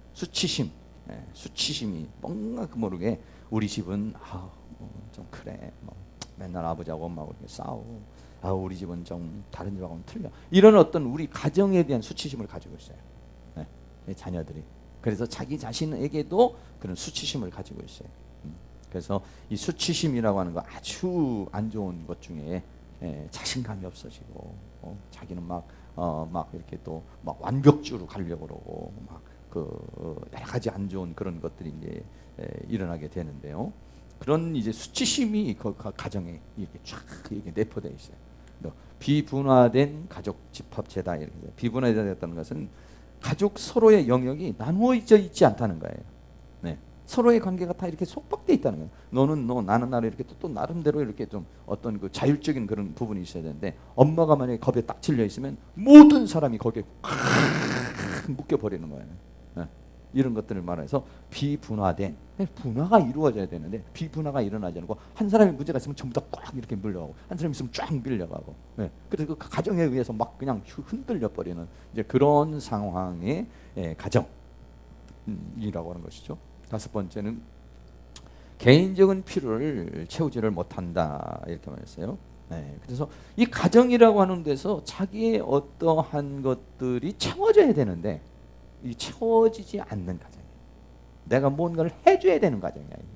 수치심이 뭔가 모르게 우리 집은 좀 그래. 뭐 맨날 아버지하고 엄마하고 이렇게 싸우고 우리 집은 좀 다른 집하고는 틀려. 이런 어떤 우리 가정에 대한 수치심을 가지고 있어요. 자녀들이. 그래서 자기 자신에게도 그런 수치심을 가지고 있어요. 그래서 이 수치심이라고 하는 거 아주 안 좋은 것 중에 자신감이 없어지고 자기는 막 이렇게 또 막 완벽주의로 가려고 그러고 막 여러 가지 안 좋은 그런 것들이 이제 일어나게 되는데요. 그런 이제 수치심이 그 가정에 이렇게 쫙 이렇게 내포되어 있어요. 비분화된 가족 집합체다 이렇게. 비분화되었다는 것은 가족 서로의 영역이 나누어져 있지 않다는 거예요. 네. 서로의 관계가 다 이렇게 속박돼 있다는 거예요. 너는 너, 나는 나를 이렇게 또 나름대로 이렇게 좀 어떤 그 자율적인 그런 부분이 있어야 되는데 엄마가 만약에 겁에 딱 질려 있으면 모든 사람이 거기에 묶여 버리는 거예요. 예. 이런 것들을 말해서 비분화된 분화가 이루어져야 되는데 비분화가 일어나지 않고 한 사람이 문제가 있으면 전부 다 꽉 이렇게 밀려가고 한 사람이 있으면 쫙 밀려가고 예. 그래서 그 가정에 의해서 막 그냥 흔들려 버리는 이제 그런 상황의 가정이라고 하는 것이죠. 다섯 번째는 개인적인 필요를 채우지를 못한다 이렇게 말했어요. 네, 그래서 이 가정이라고 하는 데서 자기의 어떠한 것들이 채워져야 되는데 이 채워지지 않는 가정이에요. 내가 뭔가를 해줘야 되는 가정이야 이게.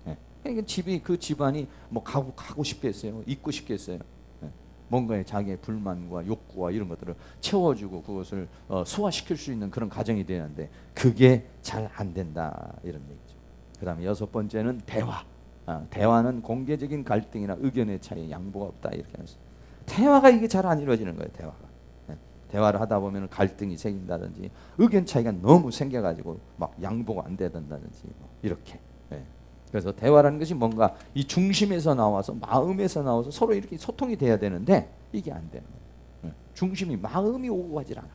네. 그러니까 집이 그 집안이 뭐 가고 싶겠어요, 있고 싶겠어요. 네. 뭔가에 자기의 불만과 욕구와 이런 것들을 채워주고 그것을 소화시킬 수 있는 그런 가정이 되는데 그게 잘 안 된다 이런 얘기죠. 그다음에 여섯 번째는 대화. 대화는 공개적인 갈등이나 의견의 차이, 양보가 없다 이렇게 하면서 대화가 이게 잘 안 이루어지는 거예요. 대화가. 네. 대화를 하다 보면 갈등이 생긴다든지 의견 차이가 너무 생겨가지고 막 양보가 안 된다든지 뭐 이렇게. 네. 그래서 대화라는 것이 뭔가 이 중심에서 나와서 마음에서 나와서 서로 이렇게 소통이 돼야 되는데 이게 안 되는 거예요. 네. 중심이 마음이 오고 가질 않아.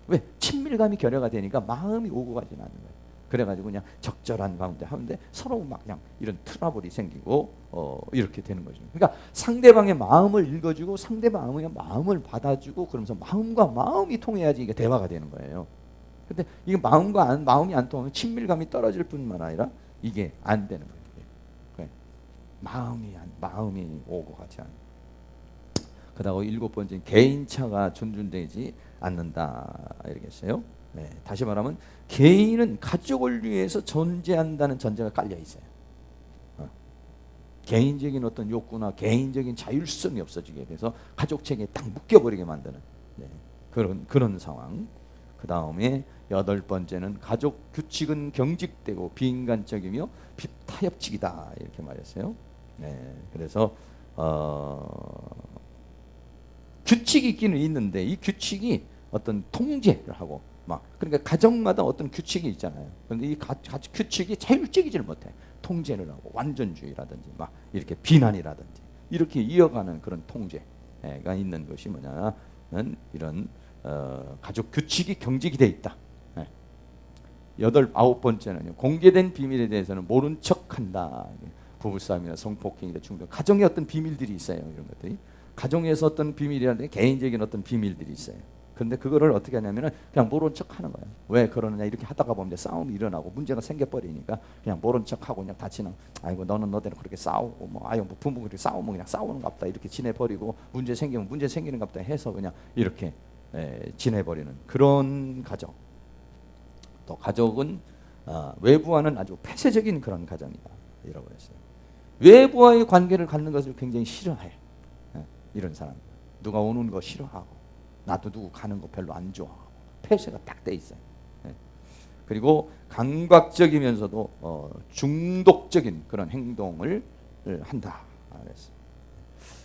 왜? 친밀감이 결여가 되니까 마음이 오고 가질 않는 거예요. 그래가지고 그냥 적절한 가운데 하는데 서로 막 그냥 이런 트러블이 생기고 이렇게 되는 거죠. 그러니까 상대방의 마음을 읽어주고 상대방의 마음을 받아주고 그러면서 마음과 마음이 통해야지 이게 대화가 되는 거예요. 근데 이게 마음이 안 통하면 친밀감이 떨어질 뿐만 아니라 이게 안 되는 거예요. 마음이 오고 가지 않는. 그다음 일곱 번째 개인차가 존중되지 않는다 이렇게 했어요. 네, 다시 말하면 개인은 가족을 위해서 존재한다는 전제가 깔려 있어요. 개인적인 어떤 욕구나 개인적인 자율성이 없어지게 돼서 가족 체계에 딱 묶여버리게 만드는 그런 상황. 그 다음에 여덟 번째는 가족 규칙은 경직되고 비인간적이며 타협적이다 이렇게 말했어요. 네, 그래서 규칙이 있기는 있는데 이 규칙이 어떤 통제를 하고 그러니까 가정마다 어떤 규칙이 있잖아요. 그런데 이 규칙이 자율적이지를 못해. 통제를 하고 완전주의라든지 막 이렇게 비난이라든지 이렇게 이어가는 그런 통제가 있는 것이 뭐냐는 이런 가족 규칙이 경직이 돼 있다. 아홉 번째는요. 공개된 비밀에 대해서는 모른 척한다. 부부싸움이나 성폭행이나 중독, 가정에 어떤 비밀들이 있어요. 이런 것들이 가정에서 어떤 비밀이라든지 개인적인 어떤 비밀들이 있어요. 근데 그거를 어떻게 하냐면은 그냥 모른 척 하는 거예요. 왜 그러느냐 이렇게 하다가 보면 싸움이 일어나고 문제가 생겨버리니까 그냥 모른 척하고 그냥 다치는. 아이고 너는 너대로 그렇게 싸우고 뭐 부부 그렇게 싸우면 그냥 싸우는가 보다 이렇게 지내버리고 문제 생기면 문제 생기는가 보다 해서 그냥 이렇게 지내버리는 그런 가정. 또 가족은 외부와는 아주 폐쇄적인 그런 가정이다 이라고 했어요. 외부와의 관계를 갖는 것을 굉장히 싫어해. 이런 사람 누가 오는 거 싫어하고 나도 누구 가는 거 별로 안 좋아하고 폐쇄가 딱 돼 있어요. 그리고 감각적이면서도 중독적인 그런 행동을 한다. 그랬어요.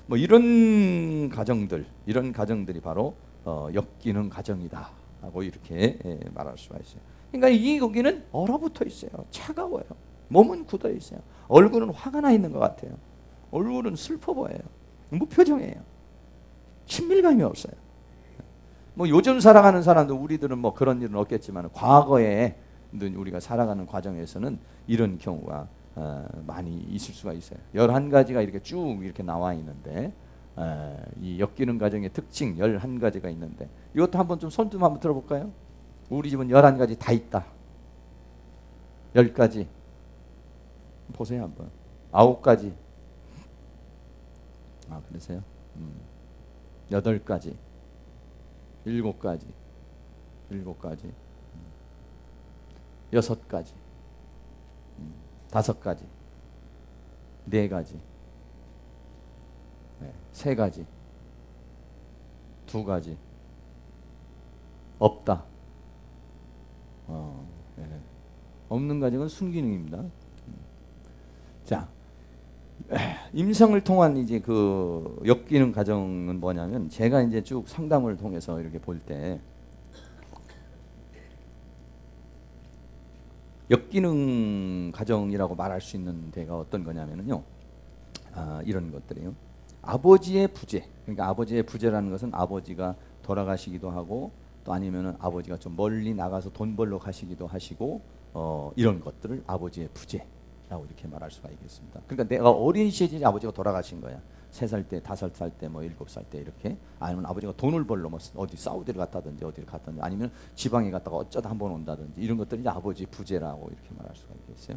뭐 이런 가정들이 바로 엮이는 가정이다 하고 이렇게 말할 수가 있어요. 그러니까 이 여기는 얼어붙어 있어요. 차가워요. 몸은 굳어 있어요. 얼굴은 화가 나 있는 것 같아요. 얼굴은 슬퍼 보여요. 무표정이에요. 친밀감이 없어요. 뭐 요즘 살아가는 사람도 우리들은 뭐 그런 일은 없겠지만 과거에 우리가 살아가는 과정에서는 이런 경우가 많이 있을 수가 있어요. 11가지가 이렇게 쭉 이렇게 나와 있는데 이 엮이는 가정의 특징 11가지가 있는데 이것도 한번 손 좀 한번 들어볼까요? 우리 집은 11가지 다 있다. 10가지 보세요 한번. 9가지. 그러세요? 8가지. 7가지. 6가지. 5가지. 4가지. 3가지. 2가지. 없다. 없는 가정은 순기능입니다. 자, 임성을 통한 이제 그 엮이는 가정은 뭐냐면 제가 이제 쭉 상담을 통해서 이렇게 볼 때 역기능 가정이라고 말할 수 있는 데가 어떤 거냐면요. 이런 것들이에요. 아버지의 부재. 그러니까 아버지의 부재라는 것은 아버지가 돌아가시기도 하고 또 아니면은 아버지가 좀 멀리 나가서 돈 벌러 가시기도 하시고 이런 것들을 아버지의 부재라고 이렇게 말할 수가 있겠습니다. 그러니까 내가 어린 시절에 아버지가 돌아가신 거야. 3살 때, 5살 때, 뭐 7살 때 이렇게. 아니면 아버지가 돈을 벌러 뭐 어디 사우디를 갔다든지 어디를 갔다든지 아니면 지방에 갔다가 어쩌다 한번 온다든지 이런 것들이 이제 아버지 부재라고 이렇게 말할 수가 있겠어요.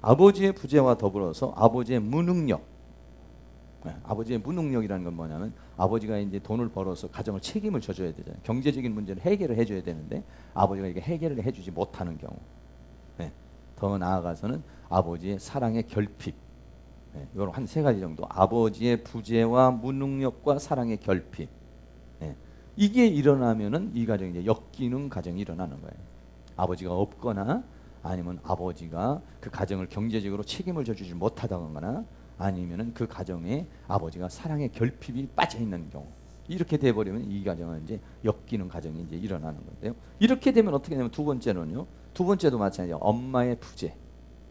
아버지의 부재와 더불어서 아버지의 무능력. 아버지의 무능력이라는 건 뭐냐면 아버지가 이제 돈을 벌어서 가정을 책임을 져줘야 되잖아요. 경제적인 문제를 해결을 해줘야 되는데 아버지가 이게 해결을 해주지 못하는 경우. 더 나아가서는 아버지의 사랑의 결핍. 이런 한 3가지 정도. 아버지의 부재와 무능력과 사랑의 결핍. 이게 일어나면은 이 가정이 이제 역기능 가정이 일어나는 거예요. 아버지가 없거나 아니면 아버지가 그 가정을 경제적으로 책임을 져주지 못하다거나 아니면은 그 가정에 아버지가 사랑의 결핍이 빠져 있는 경우. 이렇게 돼 버리면 이 가정은 이제 역기능 가정이 이제 일어나는 건데요. 이렇게 되면 어떻게 되냐면 두 번째는요. 두 번째도 마찬가지예요. 엄마의 부재.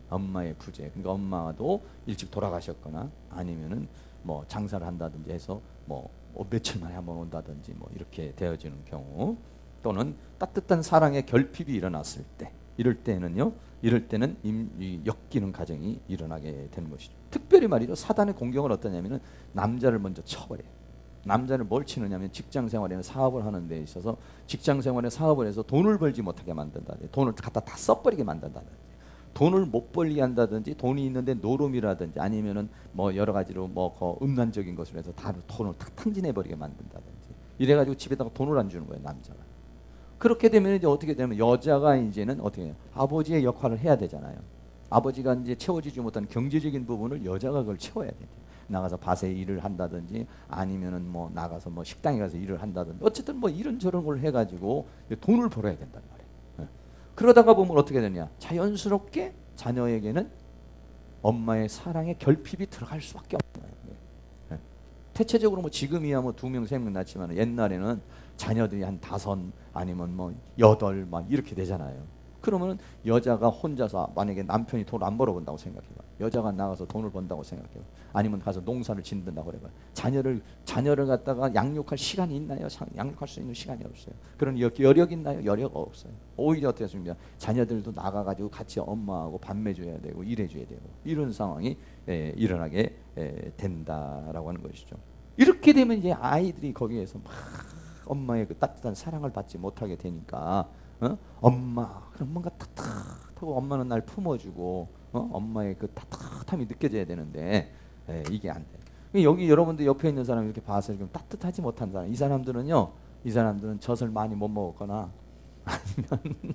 엄마의 부재. 그러니까 엄마도 일찍 돌아가셨거나 아니면은 뭐 장사를 한다든지 해서 뭐 며칠 만에 한번 온다든지 뭐 이렇게 되어지는 경우 또는 따뜻한 사랑의 결핍이 일어났을 때 이럴 때는 이 역기능 가정이 일어나게 되는 것이죠. 특별히 말이죠. 사단의 공격은 어떠냐면은 남자를 먼저 쳐버려요. 남자를 뭘 치느냐면 직장 생활에는 사업을 하는 데 있어서 직장 생활에 사업을 해서 돈을 벌지 못하게 만든다든지 돈을 갖다 다 써버리게 만든다든지 돈을 못 벌게 한다든지 돈이 있는데 노름이라든지 아니면은 뭐 여러 가지로 뭐 음란적인 것을 해서 다 돈을 탁 탕진해 버리게 만든다든지 이래가지고 집에다가 돈을 안 주는 거예요 남자가. 그렇게 되면 이제 어떻게 되면 여자가 이제는 어떻게 해요? 아버지의 역할을 해야 되잖아요. 아버지가 이제 채워지지 못한 경제적인 부분을 여자가 그걸 채워야 돼요. 나가서 밭에 일을 한다든지 아니면은 뭐 나가서 뭐 식당에 가서 일을 한다든지 어쨌든 뭐 이런저런 걸 해가지고 돈을 벌어야 된단 말이에요. 그러다가 보면 어떻게 되냐? 자연스럽게 자녀에게는 엄마의 사랑의 결핍이 들어갈 수밖에 없는 거예요. 대체적으로 뭐 지금이야 뭐 2명 3명 낳지만 옛날에는 자녀들이 한 5 아니면 뭐 8 막 이렇게 되잖아요. 그러면 여자가 혼자서 만약에 남편이 돈을 안 벌어본다고 생각해봐. 여자가 나가서 돈을 번다고 생각해봐. 아니면 가서 농사를 짓는다고 그래봐. 자녀를 갖다가 양육할 시간이 있나요? 양육할 수 있는 시간이 없어요. 그런 여력 있나요? 여력 없어요. 오히려 어떻게 했습니까? 자녀들도 나가가지고 같이 엄마하고 밥 매줘야 되고 일해줘야 되고 이런 상황이 일어나게 된다라고 하는 것이죠. 이렇게 되면 이제 아이들이 거기에서 막 엄마의 그 따뜻한 사랑을 받지 못하게 되니까 엄마 그럼 뭔가 따뜻하고 엄마는 날 품어주고 엄마의 그 따뜻함이 느껴져야 되는데 이게 안 돼. 여기 여러분들 옆에 있는 사람 이렇게 봐서 좀 따뜻하지 못한 사람 이 사람들은 젖을 많이 못 먹었거나 아니면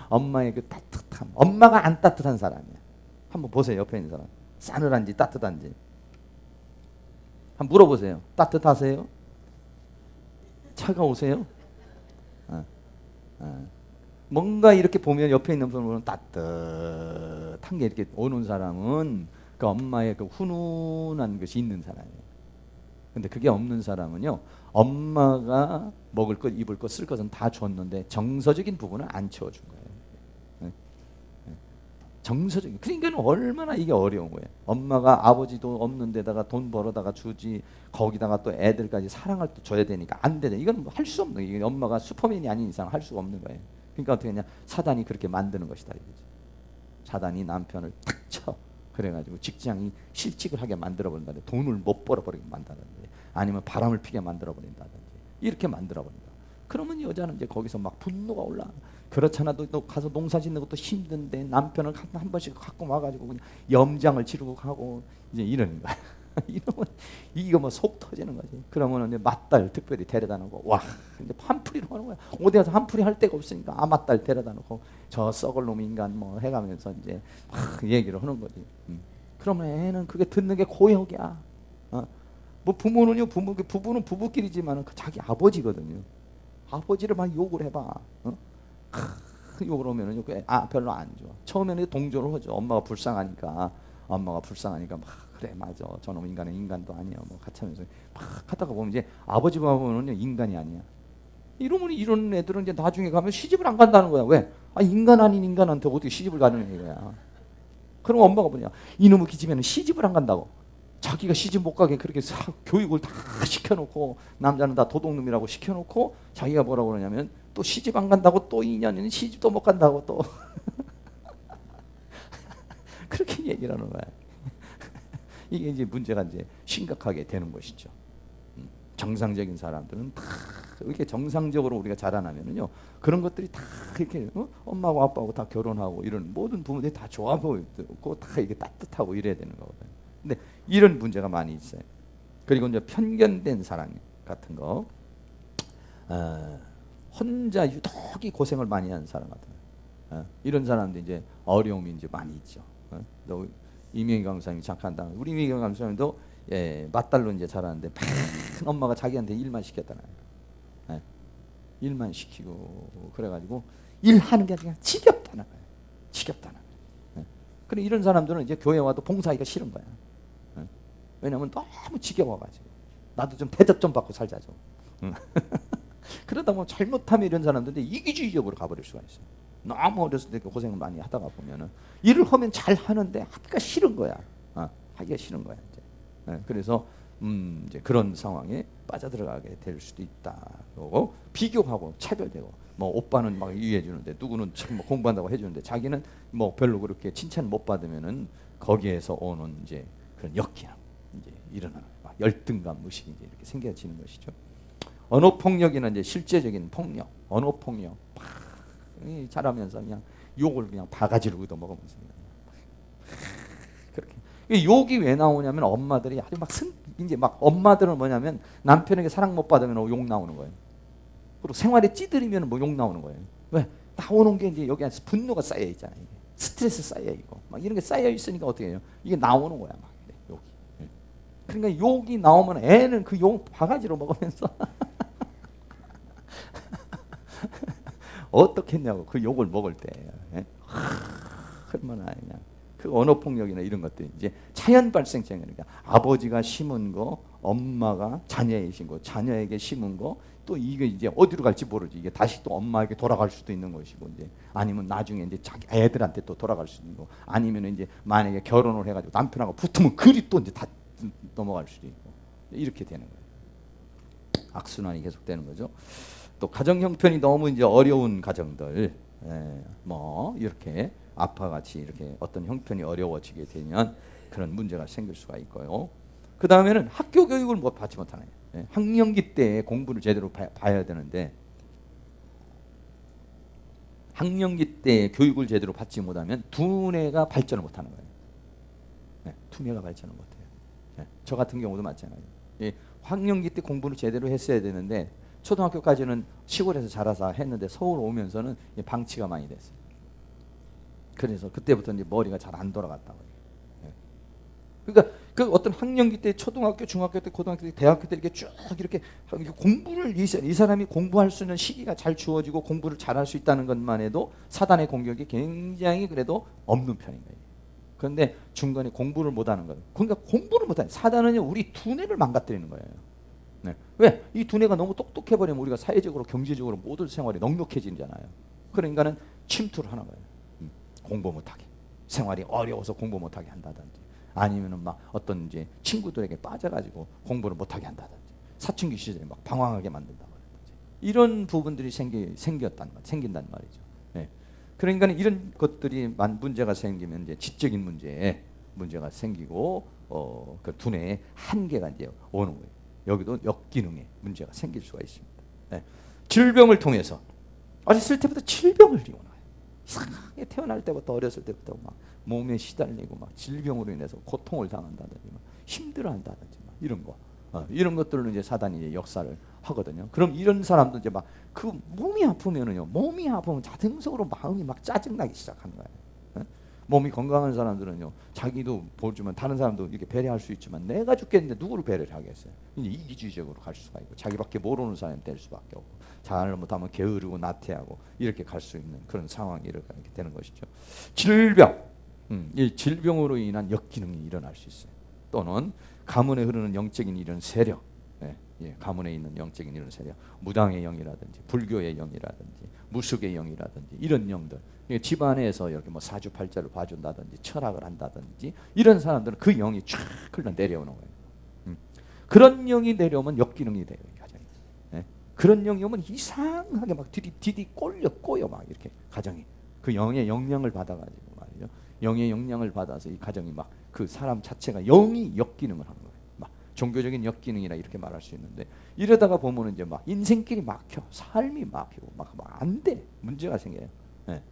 엄마의 그 따뜻함 엄마가 안 따뜻한 사람이야. 한번 보세요. 옆에 있는 사람 싸늘한지 따뜻한지 한번 물어보세요. 따뜻하세요? 차가우세요? 뭔가 이렇게 보면 옆에 있는 분은 따뜻한 게 이렇게 오는 사람은 그 엄마의 그 훈훈한 것이 있는 사람이에요. 근데 그게 없는 사람은요, 엄마가 먹을 것, 입을 것, 쓸 것은 다 줬는데 정서적인 부분은 안 채워준 거예요. 정서적인. 그러니까 얼마나 이게 어려운 거예요. 엄마가 아버지도 없는 데다가 돈 벌어다가 주지 거기다가 또 애들까지 사랑을 또 줘야 되니까 안 되죠. 이건 할 수 없는 거예요. 이게 엄마가 슈퍼맨이 아닌 이상 할 수가 없는 거예요. 그러니까 어떻게 하냐? 사단이 그렇게 만드는 것이다 이거죠. 사단이 남편을 탁 쳐. 그래가지고 직장이 실직을 하게 만들어버린다든지 돈을 못 벌어버리게 만든다든지 아니면 바람을 피게 만들어버린다든지 이렇게 만들어버린다. 그러면 여자는 이제 거기서 막 분노가 올라. 그렇잖아도 또 가서 농사 짓는 것도 힘든데 남편을 한 번씩 갖고 와가지고 그냥 염장을 지르고 가고 이제 이러는 거야. 이러면 이거 뭐 속 터지는 거지. 그러면 이제 맞딸 특별히 데려다 놓고 와 이제 한풀이로 하는 거야. 어디 가서 한풀이 할 데가 없으니까 아맞딸 데려다 놓고 저 썩을 놈 인간 뭐 해가면서 이제 막 얘기를 하는 거지. 그러면 애는 그게 듣는 게 고역이야. 뭐 부모는요 부부는 부부끼리지만 그 자기 아버지거든요. 아버지를 막 욕을 해봐. 욕을 하면은 별로 안 좋아. 처음에는 동조를 하죠. 엄마가 불쌍하니까 막 그래 맞아 저놈 인간은 인간도 아니야 뭐 같이 하면서 막 하다가 보면 이제 아버지 보면은 인간이 아니야. 이러면 이런 애들은 이제 나중에 가면 시집을 안 간다는 거야. 왜? 아, 인간 아닌 인간한테 어떻게 시집을 가느냐 이거야. 그럼 엄마가 뭐냐, 이놈의 기집애는 시집을 안 간다고. 자기가 시집 못 가게 그렇게 교육을 다 시켜놓고, 남자는 다 도둑놈이라고 시켜놓고, 자기가 뭐라고 그러냐면 또 시집 안 간다고, 또 2년이면 시집도 못 간다고 또 그렇게 얘기를 하는 거야. 이게 이제 문제가 이제 심각하게 되는 것이죠. 정상적인 사람들은 다 이렇게 정상적으로 우리가 자라나면은요, 그런 것들이 다 이렇게 엄마하고 아빠하고 다 결혼하고 이런 모든 부모들이 다 좋아 보이고 다 이게 따뜻하고 이래야 되는 거거든요. 근데 이런 문제가 많이 있어요. 그리고 이제 편견된 사랑 같은 거, 혼자 유독이 고생을 많이 하는 사람 같은 거, 이런 사람들 이제 어려움이 이제 많이 있죠. 이명희 강사님이 잠깐 우리 이명희 강사님도 맞달로 이제 자라는데 엄마가 자기한테 일만 시켰잖아요. 일만 시키고 그래가지고 일하는 게 그냥 지겹다는 거예요. 지겹다는 거예요. 그래 이런 사람들은 이제 교회 와도 봉사하기가 싫은 거야. 왜냐하면 너무 지겨워가지고 나도 좀 대접 좀 받고 살자 좀. 그러다 보면 잘못하면 이런 사람들은 이기주의적으로 가버릴 수가 있어요. 너무 어렸을 때 고생을 많이 하다가 보면은 일을 하면 잘 하는데 하기가 싫은 거야. 하기가 싫은 거야 이제. 그래서 이제 그런 상황에 빠져들어가게 될 수도 있다. 그리고 비교하고 차별되고, 뭐 오빠는 막 이해해 주는데 누구는 참 뭐 공부한다고 해주는데 자기는 뭐 별로 그렇게 칭찬 못 받으면은 거기에서 오는 이제 그런 역기능 이제 일어나는 막 열등감 의식이 이제 이렇게 생겨지는 것이죠. 언어 폭력이나 이제 실제적인 폭력, 언어 폭력, 자라면서 그냥 욕을 그냥 바가지로 얻어먹으면서 그렇게. 욕이 왜 나오냐면 엄마들이 아주 막 이제 막 엄마들은 뭐냐면 남편에게 사랑 못 받으면 욕 나오는 거예요. 그리고 생활에 찌들이면 뭐 욕 나오는 거예요. 왜? 나오는 게 이제 여기 안에서 분노가 쌓여 있잖아요. 이게. 스트레스 쌓여 있고 막 이런 게 쌓여 있으니까 어떻게 해요? 이게 나오는 거야 막 욕이. 그러니까 욕이 나오면 애는 그 욕 바가지로 먹으면서 어떻게 했냐고 그 욕을 먹을 때 얼마나 그냥 그 언어 폭력이나 이런 것들이 이제 자연 발생적이니까 아버지가 심은 거, 엄마가 자녀에게 심은 거, 자녀에게 심은 거, 또 이게 이제 어디로 갈지 모르지. 이게 다시 또 엄마에게 돌아갈 수도 있는 것이고, 이제 아니면 나중에 이제 자기 애들한테 또 돌아갈 수도 있는 거, 아니면 이제 만약에 결혼을 해가지고 남편하고 붙으면 그리 또 이제 다 넘어갈 수도 있고, 이렇게 되는 거예요. 악순환이 계속되는 거죠. 또 가정 형편이 너무 이제 어려운 가정들, 뭐 이렇게 아빠 같이 이렇게 어떤 형편이 어려워지게 되면 그런 문제가 생길 수가 있고요. 그 다음에는 학교 교육을 뭐 받지 못하는 거예요. 학령기 때 공부를 제대로 봐야 되는데 학령기 때 교육을 제대로 받지 못하면 두뇌가 발전을 못하는 거예요. 두뇌가 발전을 못해요. 저 같은 경우도 마찬가지예요. 학령기 때 공부를 제대로 했어야 되는데 초등학교까지는 시골에서 자라서 했는데 서울 오면서는 방치가 많이 됐어요. 그래서 그때부터 이제 머리가 잘 안 돌아갔다고 해요. 그러니까 그 어떤 학령기 때 초등학교, 중학교 때, 고등학교 때, 대학교 때 이렇게 쭉 이렇게 공부를 이 사람이 공부할 수 있는 시기가 잘 주어지고 공부를 잘할 수 있다는 것만 해도 사단의 공격이 굉장히 그래도 없는 편인 거예요. 그런데 중간에 공부를 못하는 거예요. 그러니까 공부를 못하는 사단은요 우리 두뇌를 망가뜨리는 거예요. 왜? 이 두뇌가 너무 똑똑해버리면 우리가 사회적으로 경제적으로 모든 생활이 넉넉해지잖아요. 그러니까는 침투를 하는 거예요. 공부 못하게, 생활이 어려워서 공부 못하게 한다든지, 아니면은 막 어떤 이제 친구들에게 빠져가지고 공부를 못하게 한다든지, 사춘기 시절에 막 방황하게 만든다든지, 이런 부분들이 생긴단 말이죠. 그러니까 이런 것들이 문제가 생기면 이제 지적인 문제가 생기고 그 두뇌의 한계가 이제 오는 거예요. 여기도 역기능에 문제가 생길 수가 있습니다. 질병을 통해서 어렸을 때부터 질병을 이용해요. 이상하게 태어날 때부터 어렸을 때부터 막 몸에 시달리고 막 질병으로 인해서 고통을 당한다든지 막 힘들어한다든지 막 이런 거 이런 것들은 이제 사단이 이제 역사를 하거든요. 그럼 이런 사람도 이제 막 그 몸이 아프면은요 몸이 아프면 자동적으로 마음이 막 짜증나기 시작하는 거예요. 몸이 건강한 사람들은요 자기도 보지만 다른 사람도 이렇게 배려할 수 있지만 내가 죽겠는데 누구를 배려를 하겠어요. 이제 이기주의적으로 갈 수가 있고 자기밖에 모르는 사람이 될 수밖에 없고 잘못하면 게으르고 나태하고 이렇게 갈 수 있는 그런 상황이 이렇게 되는 것이죠. 질병, 이 질병으로 인한 역기능이 일어날 수 있어요. 또는 가문에 흐르는 영적인 이런 세력, 예, 가문에 있는 영적인 이런 세력, 무당의 영이라든지 불교의 영이라든지 무속의 영이라든지 이런 영들, 예, 집안에서 이렇게 뭐 사주팔자를 봐준다든지 철학을 한다든지 이런 사람들은 그 영이 쫙 흘러 내려오는 거예요. 그런 영이 내려오면 역기능이 돼요, 이 가정이. 예? 그런 영이 오면 이상하게 막 디디 꼬여 막 이렇게 가정이 그 영의 영향을 받아가지고 말이죠. 영의 영향을 받아서 이 가정이 막 그 사람 자체가 영이 역기능을 하는 거예요. 막 종교적인 역기능이라 이렇게 말할 수 있는데 이러다가 보면은 이제 막 인생길이 막혀, 삶이 막히고 막 안 돼, 문제가 생겨요. 예.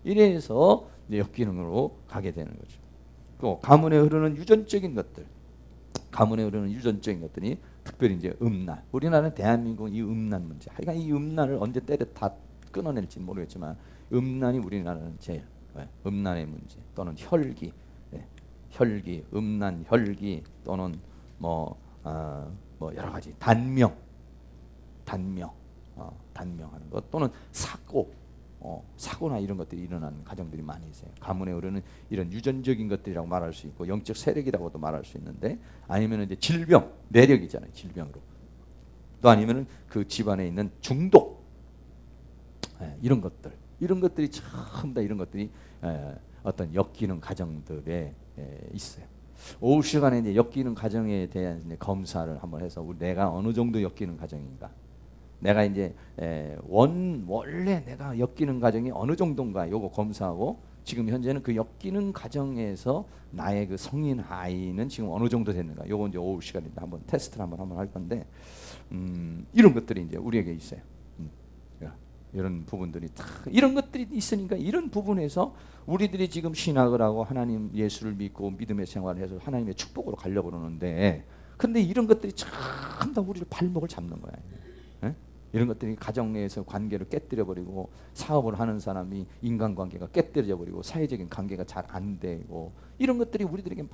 이래서 이제 역기능으로 가게 되는 거죠. 또 가문에 흐르는 유전적인 것들, 가문에 흐르는 유전적인 것들이 특별히 이제 음란. 우리나라는 대한민국 이 음란 문제. 하여간 이 음란을 언제 때려 다 끊어낼지 모르겠지만 음란이 우리나라는 제일 음란의 문제 또는 혈기, 혈기, 음란, 혈기 또는 뭐 여러 가지 단명, 단명하는 것 또는 사고나 이런 것들이 일어나는 가정들이 많이 있어요. 가문에 흐르는 이런 유전적인 것들이라고 말할 수 있고 영적 세력이라고도 말할 수 있는데 아니면 이제 질병, 내력이잖아요. 질병으로. 또 아니면은 그 집안에 있는 중독, 이런 것들이 전부 다 이런 것들이 어떤 역기능 가정들에 있어요. 오후 시간에 이제 역기능 가정에 대한 이제 검사를 한번 해서 내가 어느 정도 역기능 가정인가. 내가 이제 원래 내가 엮이는 가정이 어느 정도인가 요거 검사하고 지금 현재는 그 엮이는 가정에서 나의 그 성인 아이는 지금 어느 정도 됐는가 요거 이제 오후 시간인데 한번 테스트를 한번 할 건데 이런 것들이 이제 우리에게 있어요. 이런 부분들이 다 이런 것들이 있으니까 이런 부분에서 우리들이 지금 신학을 하고 하나님 예수를 믿고 믿음의 생활을 해서 하나님의 축복으로 가려고 그러는데 근데 이런 것들이 참 다 우리를 발목을 잡는 거야. 이런 것들이 가정 내에서 관계를 깨뜨려 버리고 사업을 하는 사람이 인간관계가 깨뜨려 버리고 사회적인 관계가 잘 안 되고 이런 것들이 우리들에게 막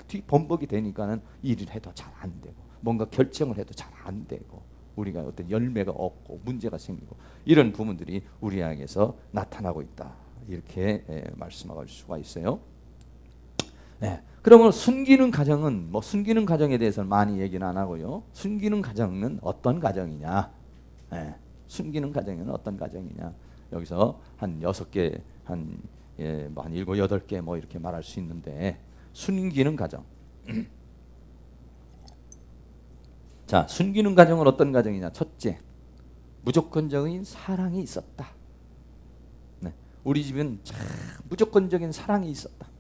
뒤범벅이 되니까는 일을 해도 잘 안 되고 뭔가 결정을 해도 잘 안 되고 우리가 어떤 열매가 없고 문제가 생기고 이런 부분들이 우리에게서 나타나고 있다 이렇게 말씀할 수가 있어요. 네. 그러면 숨기는 가정은 뭐 숨기는 가정에 대해서는 많이 얘기는 안 하고요. 숨기는 가정은 어떤 가정이냐? 숨기는 가정은 어떤 가정이냐? 여기서 한 6개, 한 7, 8개 뭐 이렇게 말할 수 있는데 숨기는 가정. 자, 숨기는 가정은 어떤 가정이냐? 첫째, 무조건적인 사랑이 있었다. 네. 우리 집은 참 무조건적인 사랑이 있었다.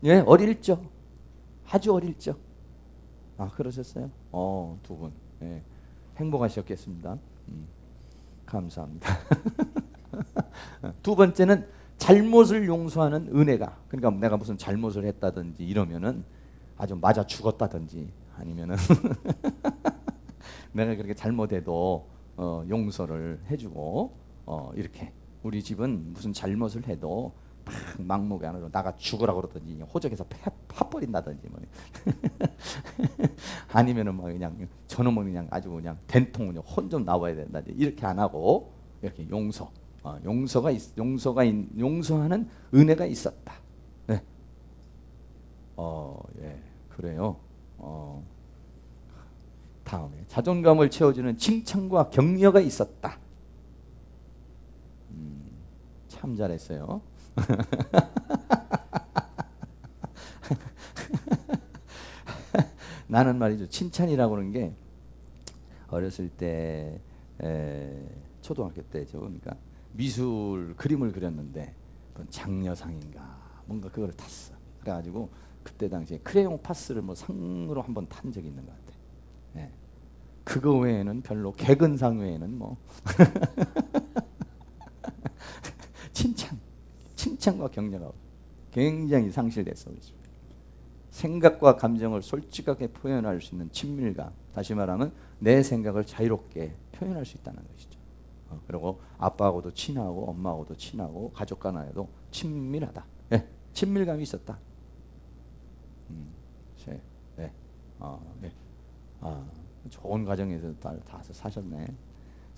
예, 어릴 적, 아주 어릴 적. 아, 그러셨어요? 두 분. 예, 행복하셨겠습니다. 감사합니다. 두 번째는 잘못을 용서하는 은혜가. 그러니까 내가 무슨 잘못을 했다든지 이러면은 아주 맞아 죽었다든지 아니면은 내가 그렇게 잘못해도 용서를 해주고 이렇게 우리 집은 무슨 잘못을 해도 막목이 안으로 나가 죽으라 그러든지 호적에서 파버린다든지 뭐 아니면은 뭐 그냥 저놈은 그냥 아주 그냥 된통 그냥 혼 좀 나와야 된다든지 이렇게 안 하고 이렇게 용서하는 은혜가 있었다. 네. 예, 그래요. 다음에 자존감을 채워주는 칭찬과 격려가 있었다. 참 잘했어요. 나는 말이죠. 칭찬이라고 하는 게 어렸을 때 초등학교 때죠. 그러니까 미술 그림을 그렸는데 장려상인가 뭔가 그걸 탔어. 그래가지고 그때 당시에 크레용 파스를 뭐 상으로 한번 탄 적이 있는 것 같아. 네. 그거 외에는 별로 개근상 외에는 뭐 칭찬과 격려가 굉장히 상실됐어. 생각과 감정을 솔직하게 표현할 수 있는 친밀감. 다시 말하면 내 생각을 자유롭게 표현할 수 있다는 것이죠. 그리고 아빠하고도 친하고 엄마하고도 친하고 가족 간에도 친밀하다. 네, 친밀감이 있었다. 네. 네. 좋은 가정에서 다 사셨네.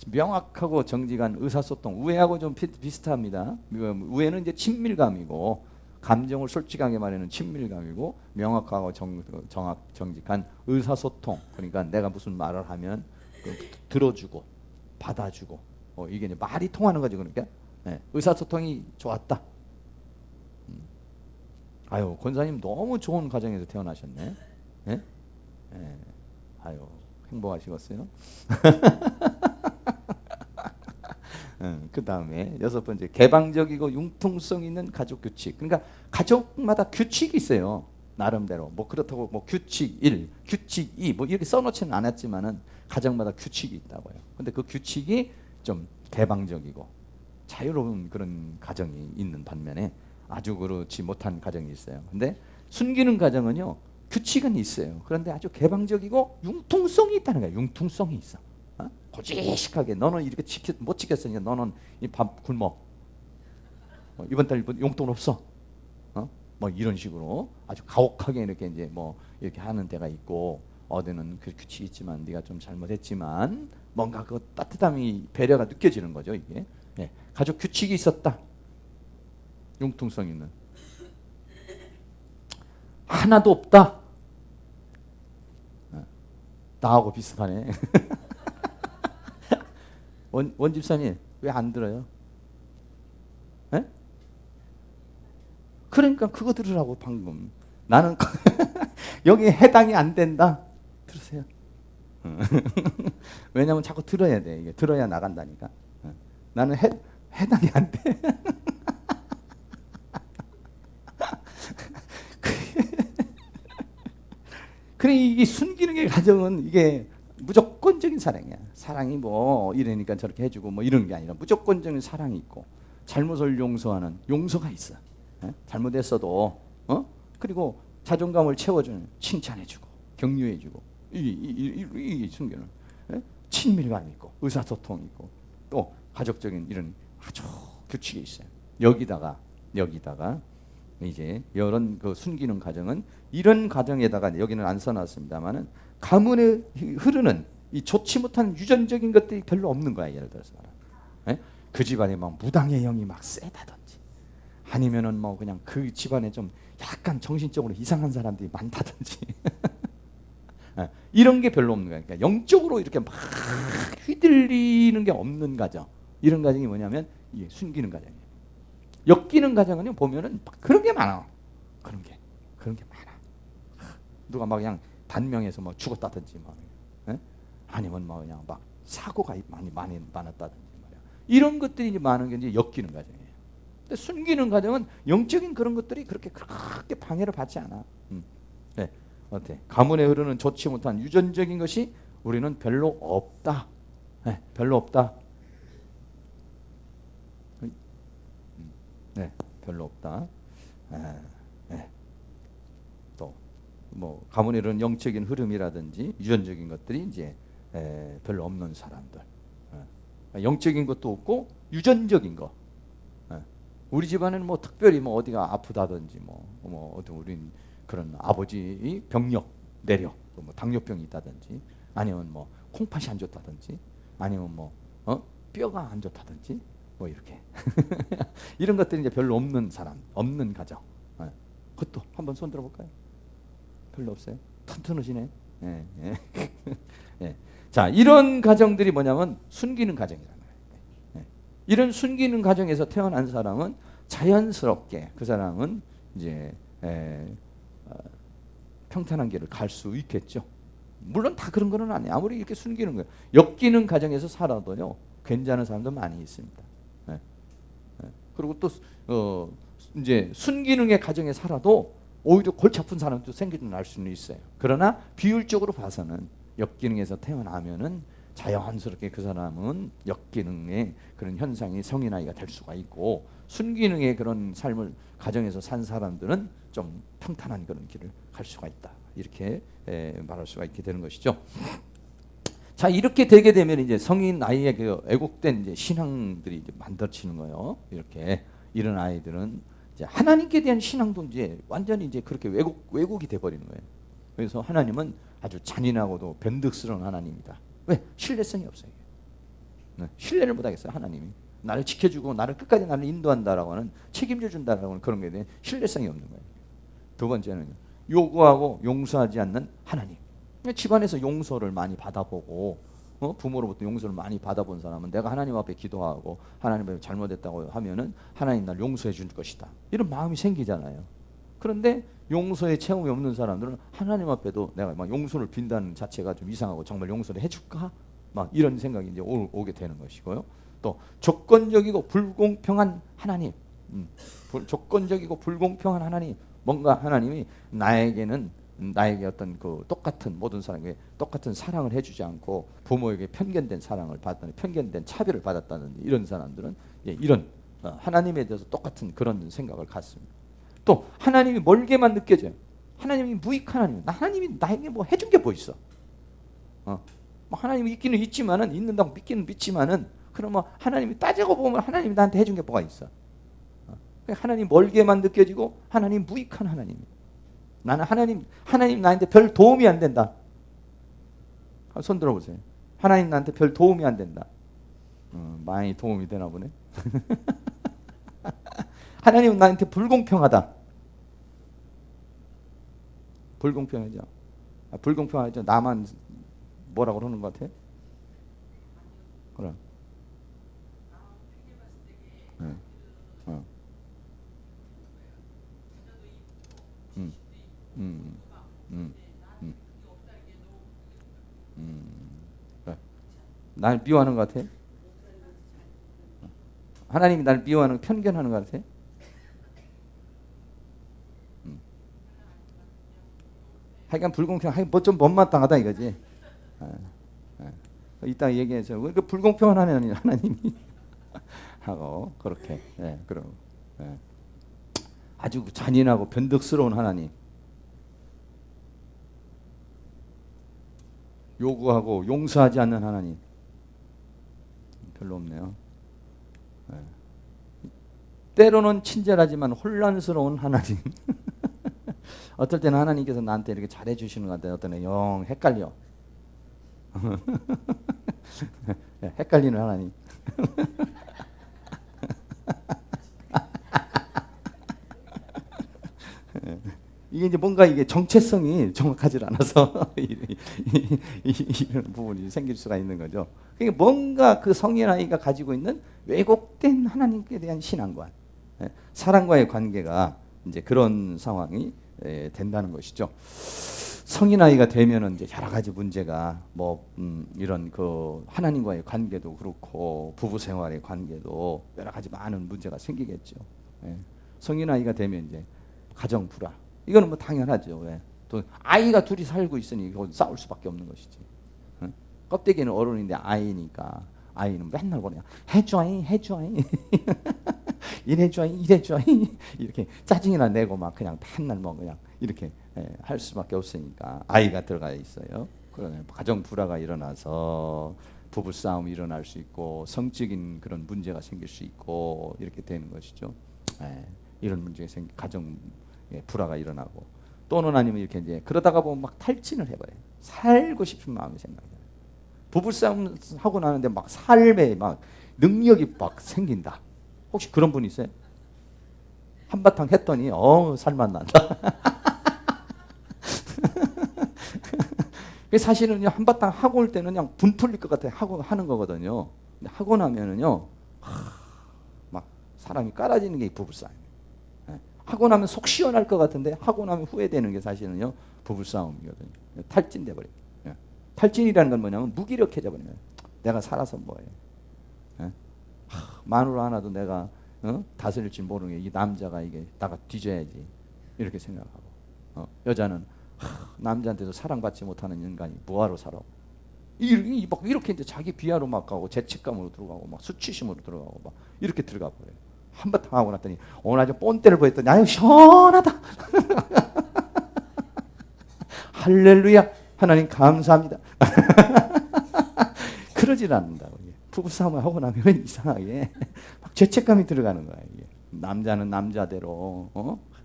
명확하고 정직한 의사소통. 우애하고 좀 비슷합니다. 우애는 이제 친밀감이고 감정을 솔직하게 말하는 친밀감이고 명확하고 정직한 의사소통. 그러니까 내가 무슨 말을 하면 들어주고 받아주고 이게 이제 말이 통하는 거죠. 그러니까 의사소통이 좋았다. 아유 권사님 너무 좋은 가정에서 태어나셨네. 예? 아유 행복하시겠어요? 그 다음에 6번째 개방적이고 융통성 있는 가족 규칙. 그러니까 가족마다 규칙이 있어요. 나름대로 뭐 그렇다고 뭐 규칙 1, 규칙 2 뭐 이렇게 써놓지는 않았지만은 가정마다 규칙이 있다고요. 근데 그 규칙이 좀 개방적이고 자유로운 그런 가정이 있는 반면에 아주 그렇지 못한 가정이 있어요. 근데 순기능 가정은요 규칙은 있어요. 그런데 아주 개방적이고 융통성이 있다는 거예요. 융통성이 있어. 고지식하게 너는 이렇게 못 지켰으니까 너는 이 밥 굶어. 이번 달 용돈 없어. 뭐 이런 식으로 아주 가혹하게 이렇게 이제 뭐 이렇게 하는 데가 있고 어디는 그 규칙이 있지만 네가 좀 잘못했지만 뭔가 그 따뜻함이 배려가 느껴지는 거죠 이게. 가족 규칙이 있었다. 융통성 있는. 하나도 없다. 나하고 비슷하네. 원 집사님 왜 안 들어요? 에? 그러니까 그거 들으라고 방금. 나는 여기 해당이 안 된다. 들으세요. 왜냐면 자꾸 들어야 돼. 이게 들어야 나간다니까. 나는 해당이 안 돼. 그래 이게 순기능의 가정은 이게 무조건적인 사랑이야. 사랑이 뭐 이러니까 저렇게 해주고 뭐 이런 게 아니라 무조건적인 사랑이 있고 잘못을 용서하는 용서가 있어. 잘못했어도 그리고 자존감을 채워주는 칭찬해주고 격려해주고 이 순기능. 친밀감이 있고 의사소통이 있고 또 가족적인 이런 아주 규칙이 있어요. 여기다가 이제 이런 그 순기능 가정은 이런 가정에다가 여기는 안 써놨습니다만은 가문에 흐르는 이 좋지 못한 유전적인 것들이 별로 없는 거야. 예를 들어서 그 집안에 막 무당의 영이 막 세다든지 아니면은 뭐 그냥 그 집안에 좀 약간 정신적으로 이상한 사람들이 많다든지 이런 게 별로 없는 거야. 그러니까 영적으로 이렇게 막 휘둘리는 게 없는 가정. 이런 가정이 뭐냐면 이게 순기능 가정이에요. 엮이는 가정은요 보면은 그런 게 많아. 그런 게 많아. 누가 막 그냥 단명해서 뭐 죽었다든지 뭐 아니면 뭐 그냥 막 사고가 많이 많았다든지 말이야. 이런 것들이 이제 많은 게 이제 엮이는 가정이에요. 근데 순기능 가정은 영적인 그런 것들이 그렇게 방해를 받지 않아. 네. 어때? 가문에 흐르는 좋지 못한 유전적인 것이 우리는 별로 없다. 네, 별로 없다. 네, 별로 없다. 네. 또 뭐 가문에 흐르는 영적인 흐름이라든지 유전적인 것들이 이제 별로 없는 사람들. 영적인 것도 없고 유전적인 거. 우리 집안에는 뭐 특별히 뭐 어디가 아프다든지 뭐 어떤 우린 그런 아버지 병력 내려 뭐 당뇨병이 있다든지 아니면 뭐 콩팥이 안 좋다든지 아니면 뭐 뼈가 안 좋다든지 뭐 이렇게 이런 것들이 이제 별로 없는 사람, 없는 가정. 그것도 한번 손 들어볼까요? 별로 없어요. 튼튼하시네. 자, 이런 가정들이 뭐냐면 순기능 가정이라는 거예요. 이런 순기능 가정에서 태어난 사람은 자연스럽게 그 사람은 이제 평탄한 길을 갈 수 있겠죠. 물론 다 그런 건 아니에요. 아무리 이렇게 순기능 거예요. 엮이는 가정에서 살아도요 괜찮은 사람도 많이 있습니다. 그리고 또 이제 순기능의 가정에 살아도 오히려 골치 아픈 사람도 생기는 날 수는 있어요. 그러나 비율적으로 봐서는 역기능에서 태어나면은 자연스럽게 그 사람은 역기능의 그런 현상이 성인 아이가 될 수가 있고 순기능의 그런 삶을 가정에서 산 사람들은 좀 평탄한 그런 길을 갈 수가 있다. 이렇게 말할 수가 있게 되는 것이죠. 자, 이렇게 되게 되면 이제 성인 아이의 그 왜곡된 이제 신앙들이 이제 만들어지는 거예요. 이렇게 이런 아이들은 이제 하나님께 대한 신앙도 이제 완전히 이제 그렇게 왜곡이 돼 버리는 거예요. 그래서 하나님은 아주 잔인하고도 변덕스러운 하나님이다. 왜? 신뢰성이 없어요. 네, 신뢰를 못 하겠어요, 하나님이. 나를 지켜주고 나를 끝까지 나를 인도한다라고 하는 책임져 준다라고 하는 그런 게 대해 신뢰성이 없는 거예요. 두 번째는 요구하고 용서하지 않는 하나님. 집안에서 용서를 많이 받아보고 부모로부터 용서를 많이 받아본 사람은 내가 하나님 앞에 기도하고 하나님 앞에 잘못했다고 하면은 하나님 날 용서해 줄 것이다. 이런 마음이 생기잖아요. 그런데 용서의 체험이 없는 사람들은 하나님 앞에도 내가 막 용서를 빈다는 자체가 좀 이상하고 정말 용서를 해줄까? 막 이런 생각이 이제 오게 되는 것이고요. 또 조건적이고 불공평한 하나님, 조건적이고 불공평한 하나님, 뭔가 하나님이 나에게 어떤 그 똑같은 모든 사람에게 똑같은 사랑을 해주지 않고 부모에게 편견된 사랑을 받다는 편견된 차별을 받았다는 이런 사람들은 이런 하나님에 대해서 똑같은 그런 생각을 갖습니다. 또 하나님이 멀게만 느껴져요. 하나님이 무익한 하나님. 하나님이 나에게 뭐 해준 게 뭐 있어? 하나님이 있기는 있지만은 있는다고 믿기는 믿지만은 그러면 하나님이 따지고 보면 하나님이 나한테 해준 게 뭐가 있어? 하나님 멀게만 느껴지고 하나님 무익한 하나님. 나는 하나님 나한테 별 도움이 안 된다. 손 들어보세요. 하나님 나한테 별 도움이 안 된다. 많이 도움이 되나 보네. 하나님은 나한테 불공평하다. 불공평하죠. 불공평하죠. 나만 뭐라고 그러는 것 같아? 그래. 그래. 날 미워하는 것 같아? 하나님이 날 미워하는 편견하는 것 같아? 하여간 불공평, 뭐 좀 못마땅하다 이거지. 이따 얘기해서 그 불공평한 하나님이 하고 그렇게 그럼 아주 잔인하고 변덕스러운 하나님, 요구하고 용서하지 않는 하나님 별로 없네요. 때로는 친절하지만 혼란스러운 하나님. 어떨 때는 하나님께서 나한테 이렇게 잘해 주시는 것 같아요. 어떤 때는 영 헷갈려. 헷갈리는 하나님. 이게 이제 뭔가 이게 정체성이 정확하지 않아서 이런 부분이 생길 수가 있는 거죠. 그러니까 뭔가 그 성인 아이가 가지고 있는 왜곡된 하나님께 대한 신앙관, 사랑과의 관계가 이제 그런 상황이 된다는 것이죠. 성인 아이가 되면은 이제 여러 가지 문제가 이런 그 하나님과의 관계도 그렇고 부부 생활의 관계도 여러 가지 많은 문제가 생기겠죠. 성인 아이가 되면 이제 가정 불화. 이거는 뭐 당연하죠. 왜? 또 아이가 둘이 살고 있으니 싸울 수밖에 없는 것이지. 껍데기는 어른인데 아이니까 아이는 맨날 그냥 해줘잉 이래줘잉 이렇게 짜증이나 내고 막 그냥 맨날 뭐 그냥 이렇게 할 수밖에 없으니까 아이가 들어가 있어요. 그러면 가정 불화가 일어나서 부부 싸움이 일어날 수 있고 성적인 그런 문제가 생길 수 있고 이렇게 되는 것이죠. 이런 문제가 가정 불화가 일어나고 또는 아니면 이렇게 이제 그러다가 보면 막 탈진을 해버려요. 살고 싶은 마음이 생겨요. 부부싸움 하고 나는데 막 삶에 막 능력이 막 생긴다. 혹시 그런 분 있어요? 한바탕 했더니 살만 난다. 사실은 한바탕 하고 올 때는 그냥 분 풀릴 것 같아 하고 하는 거거든요. 근데 하고 나면은요, 막 사람이 깔아지는 게 부부싸움. 하고 나면 속 시원할 것 같은데 하고 나면 후회되는 게 사실은요 부부싸움이거든요. 탈진돼 버려. 탈진이라는 건 뭐냐면 무기력해져 버려요. 내가 살아서 뭐해? 마누라 하나도 내가 다스릴 줄 모르는 게 이 남자가 이게 나가 뒤져야지 이렇게 생각하고 여자는 남자한테도 사랑받지 못하는 인간이 뭐하러 살아? 막 이렇게 이제 자기 비하로 막 가고 죄책감으로 들어가고 막 수치심으로 들어가고 막 이렇게 들어가 버려요. 한바탕 하고 났더니 오늘 아주 뽐때를 보였더니 아유 시원하다. 할렐루야. 하나님 감사합니다. 그러질 않는다고. 부부싸움을 하고 나면 이상하게 막 죄책감이 들어가는 거야. 이게. 남자는 남자대로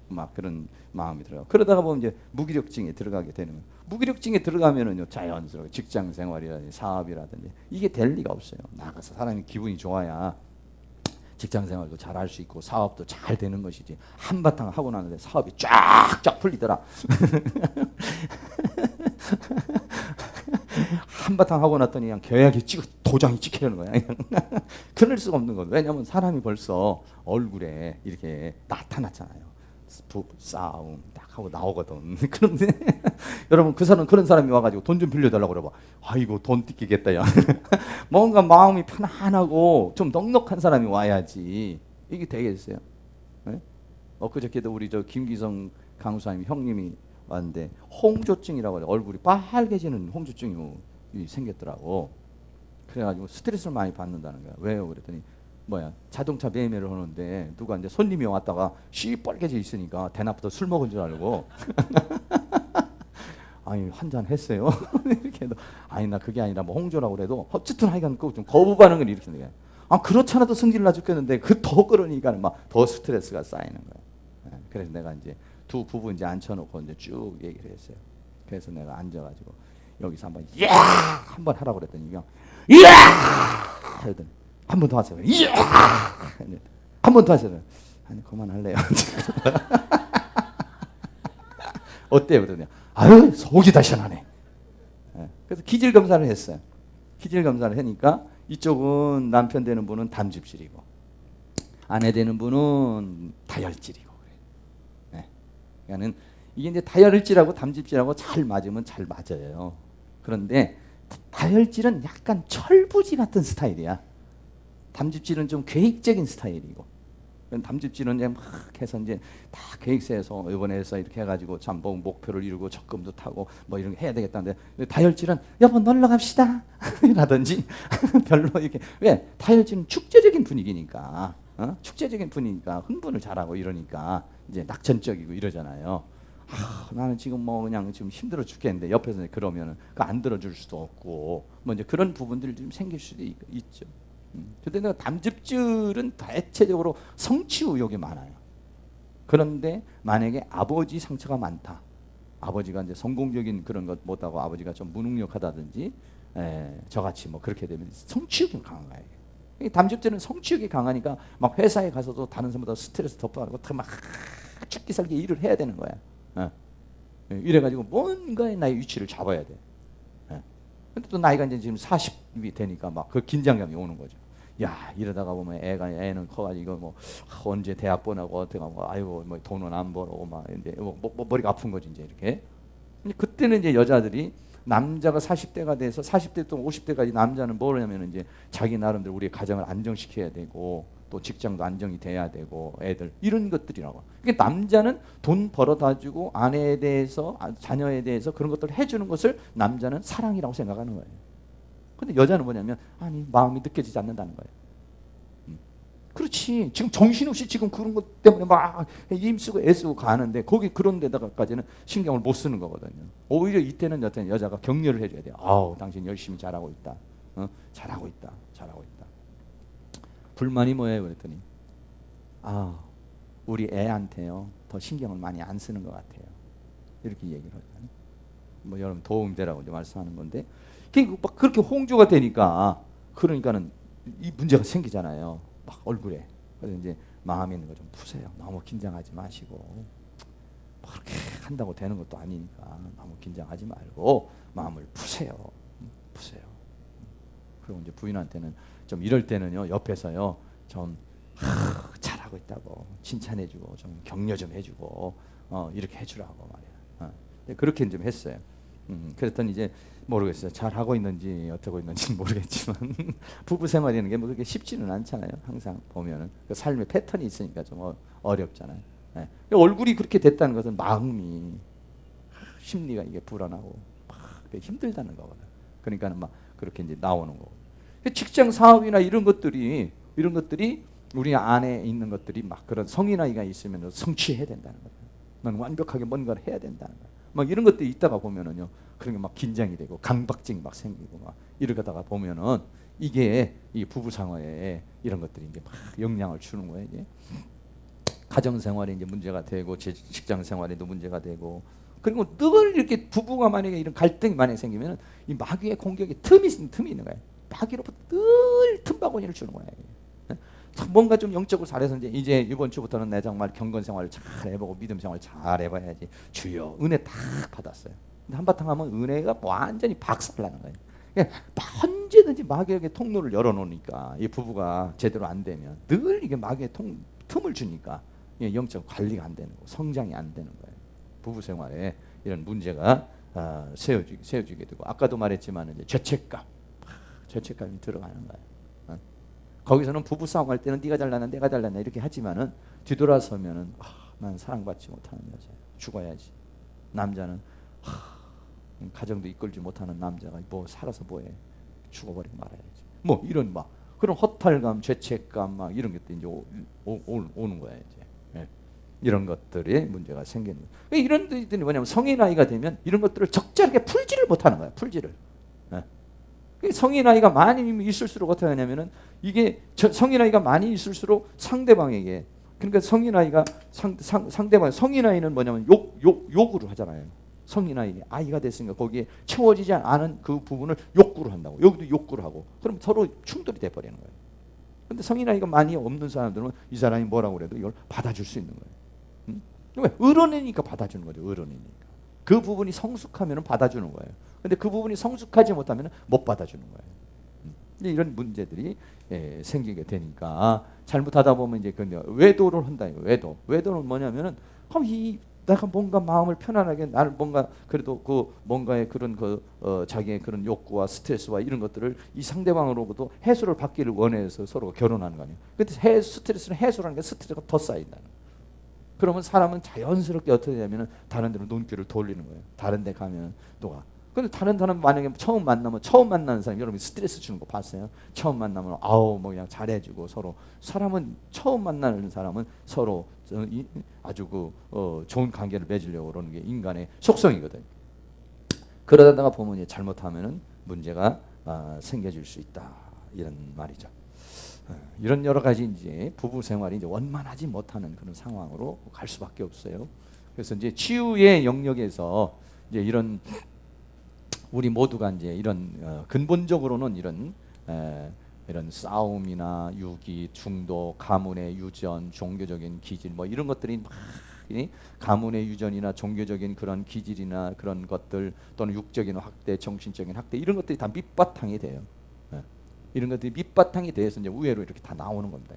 막 그런 마음이 들어가. 그러다가 보면 이제 무기력증에 들어가게 되는 거예요. 무기력증에 들어가면은요 자연스럽게 직장 생활이라든지 사업이라든지 이게 될 리가 없어요. 나가서 사람이 기분이 좋아야 직장 생활도 잘 할 수 있고 사업도 잘 되는 것이지. 한바탕 하고 나는데 사업이 쫙쫙 풀리더라. 한바탕 하고 났더니 그냥 계약이 도장이 찍히려는 거야. 그럴 수가 없는 거예요. 왜냐하면 사람이 벌써 얼굴에 이렇게 나타났잖아요. 싸움 딱 하고 나오거든. 그런데 여러분 그런 사람이 와가지고 돈 좀 빌려달라고 그래봐. 아이고 돈 뜯기겠다 야. 뭔가 마음이 편안하고 좀 넉넉한 사람이 와야지 이게 되겠어요. 네? 그저께도 우리 저 김기성 강수사님 형님이 왔는데 홍조증이라고 해요. 얼굴이 빨개지는 홍조증이 생겼더라고. 그래가지고 스트레스를 많이 받는다는 거야. 왜요? 그랬더니 자동차 매매를 하는데 누가 이제 손님이 왔다가 시뻘개져 있으니까 대낮부터 술 먹은 줄 알고 아니 한잔 했어요. 이렇게 해도 아니 나 그게 아니라 뭐 홍조라고 그래도 어쨌든 하여간 좀 거부 반응을 일으키는 거야. 그렇잖아도 성질을 나 죽겠는데 그 더 그러니까 막 더 스트레스가 쌓이는 거야. 그래서 내가 이제 두 부부 이제 앉혀놓고 이제 쭉 얘기를 했어요. 그래서 내가 앉아가지고 여기서 한번 한번 하라고 그랬더니 그냥 하더니 한 번 더 하세요. 한 번 더 하세요. 아니 그만할래요. 어때요? 그러냐? 아유 속이 다 시원하네. 그래서 기질 검사를 했어요. 기질 검사를 하니까 이쪽은 남편 되는 분은 담즙질이고 아내 되는 분은 다혈질이고 그래요. 그러니까는 이게 이제 다혈질하고 담즙질하고 잘 맞으면 잘 맞아요. 그런데 다혈질은 약간 철부지 같은 스타일이야. 담즙질은 좀 계획적인 스타일이고, 담즙질은 이제 막 해서 이제 다 계획세에서 이번에 해서 이렇게 해가지고 참 뭐 목표를 이루고 적금도 타고 뭐 이런 거 해야 되겠다는데 다혈질은 여보 놀러 갑시다 라든지 별로 이렇게 왜 다혈질은 축제적인 분위기니까 축제적인 분위기니까 흥분을 잘하고 이러니까 이제 낙천적이고 이러잖아요. 나는 지금 뭐 그냥 지금 힘들어 죽겠는데 옆에서 그러면은 안 들어줄 수도 없고 뭐 이제 그런 부분들이 좀 생길 수도 있죠. 그런데 담즙질은 대체적으로 성취 의욕이 많아요. 그런데 만약에 아버지 상처가 많다. 아버지가 이제 성공적인 그런 것 못하고 아버지가 좀 무능력하다든지 저같이 뭐 그렇게 되면 성취욕이 강한 거예요. 담즙질은 성취욕이 강하니까 막 회사에 가서도 다른 사람보다 스트레스 더 받고 막 죽기 살기 일을 해야 되는 거야. 이래가지고 뭔가의 나의 위치를 잡아야 돼. 근데 또 나이가 이제 지금 40이 되니까 막 그 긴장감이 오는 거죠. 야 이러다가 보면 애는 커가지고 뭐 언제 대학 보내고 어떻게 하고 아이고 뭐 돈은 안 벌고 막 이제 뭐 머리가 아픈 거지 이제 이렇게. 근데 그때는 이제 여자들이 남자가 40대가 돼서 40대 또 50대까지 남자는 뭐냐면 이제 자기 나름대로 우리 가정을 안정시켜야 되고 또 직장도 안정이 돼야 되고 애들 이런 것들이라고. 그러니까 남자는 돈 벌어다 주고 아내에 대해서 자녀에 대해서 그런 것들을 해주는 것을 남자는 사랑이라고 생각하는 거예요. 근데 여자는 뭐냐면 아니 마음이 느껴지지 않는다는 거예요. 그렇지. 지금 정신없이 지금 그런 것 때문에 막 힘쓰고 애쓰고 가는데 거기 그런 데다가까지는 신경을 못 쓰는 거거든요. 오히려 이때는 여자가 격려를 해줘야 돼요. 아우 당신 열심히 잘하고 있다. 잘하고 있다. 잘하고 있다. 불만이 뭐예요? 그랬더니 우리 애한테요 더 신경을 많이 안 쓰는 것 같아요. 이렇게 얘기를 하잖아요. 뭐 여러분 도움되라고 이제 말씀하는 건데 막 그렇게 홍조가 되니까 그러니까는 이 문제가 생기잖아요. 막 얼굴에. 그래서 이제 마음에 있는 거 좀 푸세요. 너무 긴장하지 마시고 그렇게 한다고 되는 것도 아니니까 너무 긴장하지 말고 마음을 푸세요. 푸세요. 그리고 이제 부인한테는 좀 이럴 때는요 옆에서요 좀 잘하고 있다고 칭찬해주고 좀 격려 좀 해주고 이렇게 해주라고 말이야. 그렇게 좀 했어요. 그랬더니 이제 모르겠어요. 잘하고 있는지 어떻게 있는지 모르겠지만 부부 생활이라는 게 뭐 그렇게 쉽지는 않잖아요. 항상 보면은 그 삶의 패턴이 있으니까 좀 어렵잖아요. 얼굴이 그렇게 됐다는 것은 마음이 심리가 이게 불안하고 막 힘들다는 거거든. 그러니까는 막 그렇게 이제 나오는 거고. 직장 사업이나 이런 것들이 우리 안에 있는 것들이 막 그런 성의 나이가 있으면 성취해야 된다는 거예요. 넌 완벽하게 뭔가를 해야 된다는 거예요. 막 이런 것들이 있다가 보면은요, 그런 게 막 긴장이 되고 강박증이 막 생기고 막 이러다가 보면은 이게 이 부부 생활에 이런 것들이 이제 막 영향을 주는 거예요. 이제 가정 생활에 이제 문제가 되고 직장 생활에도 문제가 되고 그리고 늘 이렇게 부부가 만약에 이런 갈등이 만약에 생기면은 이 마귀의 공격이 틈이 있는 거예요. 마귀로부터 늘 틈바구니를 주는 거예요. 뭔가 좀 영적으로 잘해서 이제 이번 주부터는 내 정말 경건 생활을 잘 해보고 믿음 생활을 잘 해봐야지. 주여 은혜 다 받았어요. 근데 한바탕 하면 은혜가 완전히 박살나는 거예요. 그러니까 언제든지 마귀에게 통로를 열어놓으니까 이 부부가 제대로 안 되면 늘 이게 마귀의 틈을 주니까 영적 관리가 안 되는 거, 성장이 안 되는 거예요. 부부 생활에 이런 문제가 세워지게 되고 아까도 말했지만 이제 죄책감이 들어가는 거예요. 거기서는 부부 싸움할 때는 네가 잘났나 내가 잘났나 이렇게 하지만은 뒤돌아서면은 난 사랑받지 못하는 여자야. 죽어야지. 남자는 가정도 이끌지 못하는 남자가 뭐 살아서 뭐해. 죽어버리고 말아야지. 뭐 이런 막 그런 허탈감, 죄책감 막 이런 것도 이제 오는 거야 이제. 예. 이런 것들이 문제가 생기는 거예요. 이런 것들이 뭐냐면 성인 나이가 되면 이런 것들을 적절하게 풀지를 못하는 거야. 풀지를. 예. 성인 나이가 많이 있을수록 어떻게 하냐면은 이게 성인 나이가 많이 있을수록 상대방에게 그러니까 성인 나이가 상대방 성인 나이는 뭐냐면 욕으로 하잖아요. 성인 아이가 됐으니까 거기에 채워지지 않은 그 부분을 욕구로 한다고. 여기도 욕구를 하고. 그럼 서로 충돌이 돼 버리는 거예요. 근데 성인 나이가 많이 없는 사람들은 이 사람이 뭐라고 그래도 이걸 받아줄 수 있는 거예요. 왜? 어른이니까 받아주는 거죠. 어른이니까. 그 부분이 성숙하면 받아주는 거예요. 근데 그 부분이 성숙하지 못하면 못 받아주는 거예요. 이런 문제들이 생기게 되니까 잘못하다 보면 이제 근데 외도를 한다. 외도는 뭐냐면은 내가 뭔가 마음을 편안하게 나를 뭔가 그래도 그 뭔가의 그런 자기의 그런 욕구와 스트레스와 이런 것들을 이 상대방으로부터 해소를 받기를 원해서 서로 결혼하는 거 아니에요. 근데 스트레스는 해소라는 게 스트레스가 더 쌓인다는. 그러면 사람은 자연스럽게 어떻게 되냐면은 다른 데로 눈길을 돌리는 거예요. 다른 데 가면 누가. 근데 다른 사람 만약에 처음 만나는 사람 여러분 스트레스 주는 거 봤어요? 처음 만나면 뭐 그냥 잘해주고 서로 사람은 처음 만나는 사람은 서로 아주 좋은 관계를 맺으려고 그러는 게 인간의 속성이거든요. 그러다가 보면 이제 잘못하면은 문제가 생겨질 수 있다 이런 말이죠. 이런 여러 가지 이제 부부 생활이 이제 원만하지 못하는 그런 상황으로 갈 수밖에 없어요. 그래서 이제 치유의 영역에서 이제 이런 우리 모두가 이제 이런 근본적으로는 이런 싸움이나 유기, 중독, 가문의 유전, 종교적인 기질 뭐 이런 것들이 막 가문의 유전이나 종교적인 그런 기질이나 그런 것들 또는 육적인 학대, 정신적인 학대 이런 것들이 다 밑바탕이 돼요. 이런 것들이 밑바탕이 돼서 이제 우회로 이렇게 다 나오는 겁니다.